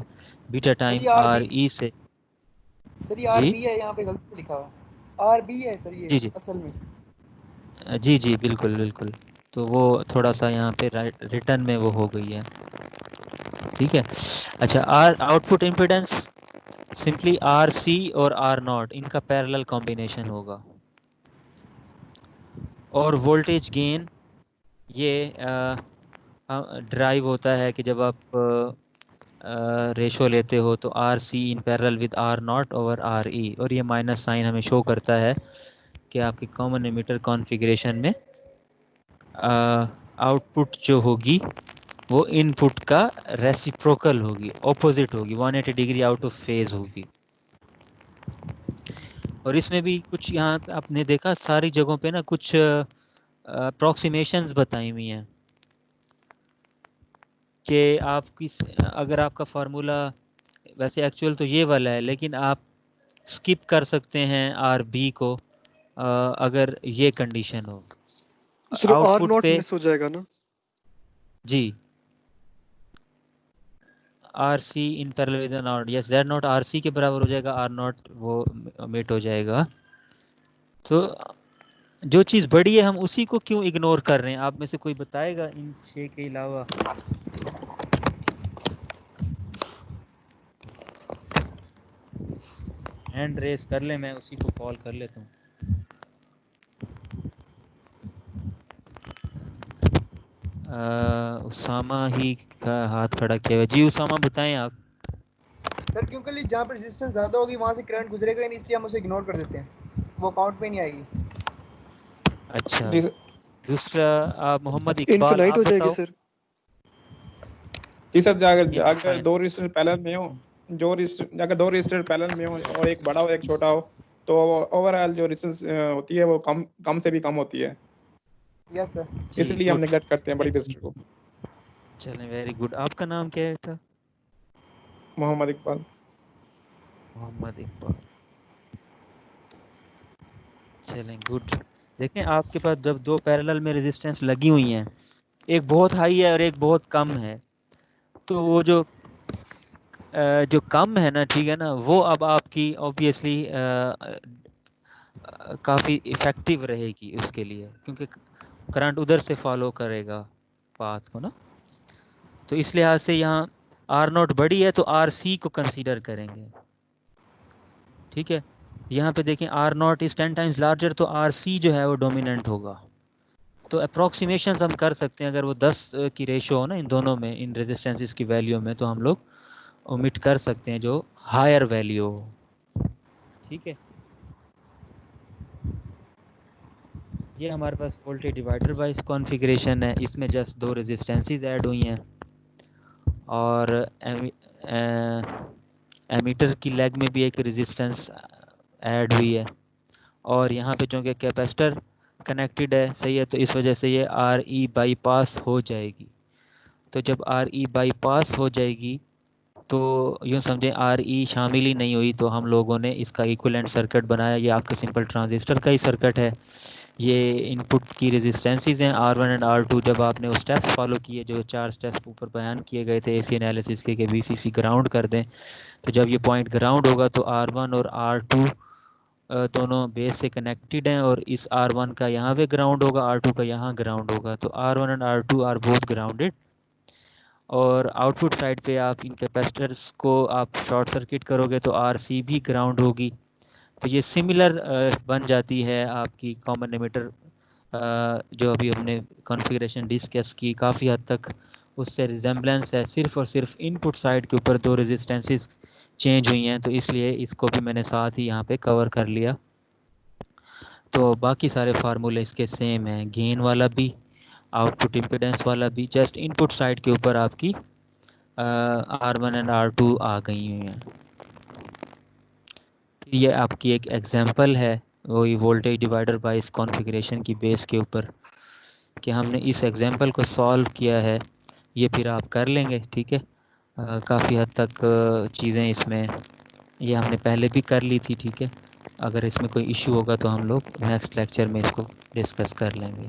S1: बीटा
S4: सर
S1: टाइम
S4: ये आर
S1: आर
S4: बी,
S1: ई से।
S4: सर ये आर
S1: जी
S4: बी है, यहाँ पे गलती से लिखा हुआ है आर बी है सर ये
S1: जी जी
S4: असल में।
S1: जी जी बिल्कुल बिल्कुल, तो वो थोड़ा सा यहाँ पे रिटर्न में वो हो गई है, ठीक है। अच्छा, R output impedance simply R C और आर नॉट इनका पैरेलल कॉम्बिनेशन होगा, और वोल्टेज गेन ये ड्राइव होता है कि जब आप रेशो लेते हो तो R C in parallel with are not over R E, और ये माइनस साइन हमें शो करता है कि आपकी कॉमन एमिटर कॉन्फ़िगरेशन में आउटपुट जो होगी वो इनपुट का रेसिप्रोकल होगी, ऑपोजिट होगी, 180 डिग्री आउट ऑफ फेज होगी। और इसमें भी कुछ यहाँ पे आपने देखा सारी जगहों पे ना कुछ अप्रोक्सीमेशंस बताई हुई हैं कि आप किस, अगर आपका फार्मूला वैसे एक्चुअल तो ये वाला है लेकिन आप स्किप कर सकते हैं आर बी को अगर ये कंडीशन हो
S9: सर आर
S1: आउटपुट
S9: नॉट
S1: पे।
S9: मिस हो जाएगा ना?
S1: जी, R C in parallel with naught, yes that naught R C के बराबर हो जाएगा, आर नॉट वो मिट हो जाएगा। तो जो चीज़ बड़ी है हम उसी को क्यों इग्नोर कर रहे हैं? आप में से कोई बताएगा इन 6 के अलावा? हैंड रेस कर ले, मैं उसी को कॉल कर लेता हूँ। उसामा ही का हाथ खड़ा किया हुआ है। जी उसामा बताएं आप।
S4: सर क्योंकि जहाँ पर रेजिस्टेंस ज़्यादा होगी वहाँ से करंट गुजरेगा ही नहीं, इसलिए हम उसे इग्नोर कर देते हैं, वो काउंट में नहीं आएगी।
S1: अच्छा,
S11: जी सर।
S1: दूसरा आप मोहम्मद इकबाल
S9: इनफिनाइट
S1: आप
S9: हो जाएगी
S1: बताओ।
S9: सर।
S11: जी सर, अगर
S1: Infinite।
S11: दो रजिस्टर पैरेलल में हो, अगर दो रजिस्टर पैरेलल में हो और एक बड़ा हो एक छोटा हो, तो ओवरऑल जो रेजिस्टेंस होती है वो कम से भी कम होती है,
S4: यस सर।
S1: जी
S11: इसलिए हम
S1: गुड,
S11: नेगलेक्ट करते हैं बड़ी रजिस्टर को।
S1: चलें वेरी गुड। आपका नाम क्या है था?
S11: मोहम्मद इकबाल।
S1: मोहम्मद इकबाल, चलें गुड। देखें आपके पास जब दो पैरेलल में रेजिस्टेंस लगी हुई हैं, एक बहुत हाई है और एक बहुत कम है, तो वो जो कम है ना, ठीक है ना, वो अब आपकी ऑब्वियसली काफ़ी इफ़ेक्टिव रहेगी उसके लिए, क्योंकि करंट उधर से फॉलो करेगा पाथ को ना। तो इस लिहाज से यहाँ आर नॉट बड़ी है तो आर सी को कंसीडर करेंगे, ठीक है। यहाँ पे देखें R naught is 10 times larger, तो आर सी जो है वो डोमिनेंट होगा। तो अप्रोक्सीमेशन हम कर सकते हैं, अगर वो 10 की रेशो हो ना इन दोनों में, इन रेजिस्टेंसेस की वैल्यू में, तो हम लोग ओमिट कर सकते हैं जो हायर वैल्यू हो, ठीक है। ये हमारे पास वोल्टेज डिवाइडर वाइज कॉन्फ़िगरेशन है, इसमें जस्ट दो रेजिस्टेंसेस ऐड हुई हैं और एमीटर की लेग में भी एक रेजिस्टेंस ऐड हुई है, और यहाँ पे चूँकि कैपेसिटर कनेक्टेड है, सही है, तो इस वजह से ये आर ई बाईपास हो जाएगी। तो जब आर ई बाईपास हो जाएगी तो यूँ समझें आर ई शामिल ही नहीं हुई, तो हम लोगों ने इसका इक्विवेलेंट सर्किट बनाया। ये आपका सिंपल ट्रांजिस्टर का ही सर्किट है। ये इनपुट की रेजिस्टेंसेस हैं R1 एंड R2। जब आपने वो स्टेप्स फॉलो किए जो 4 स्टेप्स ऊपर बयान किए गए थे एसी एनालिसिस के कि VCC ग्राउंड कर दें, तो जब ये पॉइंट ग्राउंड होगा तो R1 और R2 दोनों बेस से कनेक्टेड हैं, और इस R1 का यहाँ पे ग्राउंड होगा, R2 का यहाँ ग्राउंड होगा, तो R1 and R2 are both grounded. और आउटपुट साइड पे आप इन कैपेसिटर्स को आप शॉर्ट सर्किट करोगे तो RC भी ग्राउंड होगी। तो ये सिमिलर बन जाती है आपकी कॉमन एमिटर जो अभी हमने कॉन्फ़िगरेशन डिस्कस की, काफ़ी हद तक उससे रिजेम्बलेंस है। सिर्फ़ और सिर्फ इनपुट साइड के ऊपर दो रेजिस्टेंसेस चेंज हुई हैं, तो इसलिए इसको भी मैंने साथ ही यहाँ पे कवर कर लिया। तो बाकी सारे फार्मूले इसके सेम हैं, गेन वाला भी, आउटपुट इम्पीडेंस वाला भी, जस्ट इनपुट साइड के ऊपर आपकी R1 एंड R2 आ गई हुई हैं। ये आपकी एक एग्जांपल है वही वोल्टेज डिवाइडर बाय इस कॉन्फ़िगरेशन की बेस के ऊपर कि हमने इस एग्जांपल को सॉल्व किया है। ये फिर आप कर लेंगे, ठीक है। काफ़ी हद तक चीज़ें इसमें ये हमने पहले भी कर ली थी, ठीक है। अगर इसमें कोई इशू होगा तो हम लोग नेक्स्ट लेक्चर में इसको डिस्कस कर लेंगे।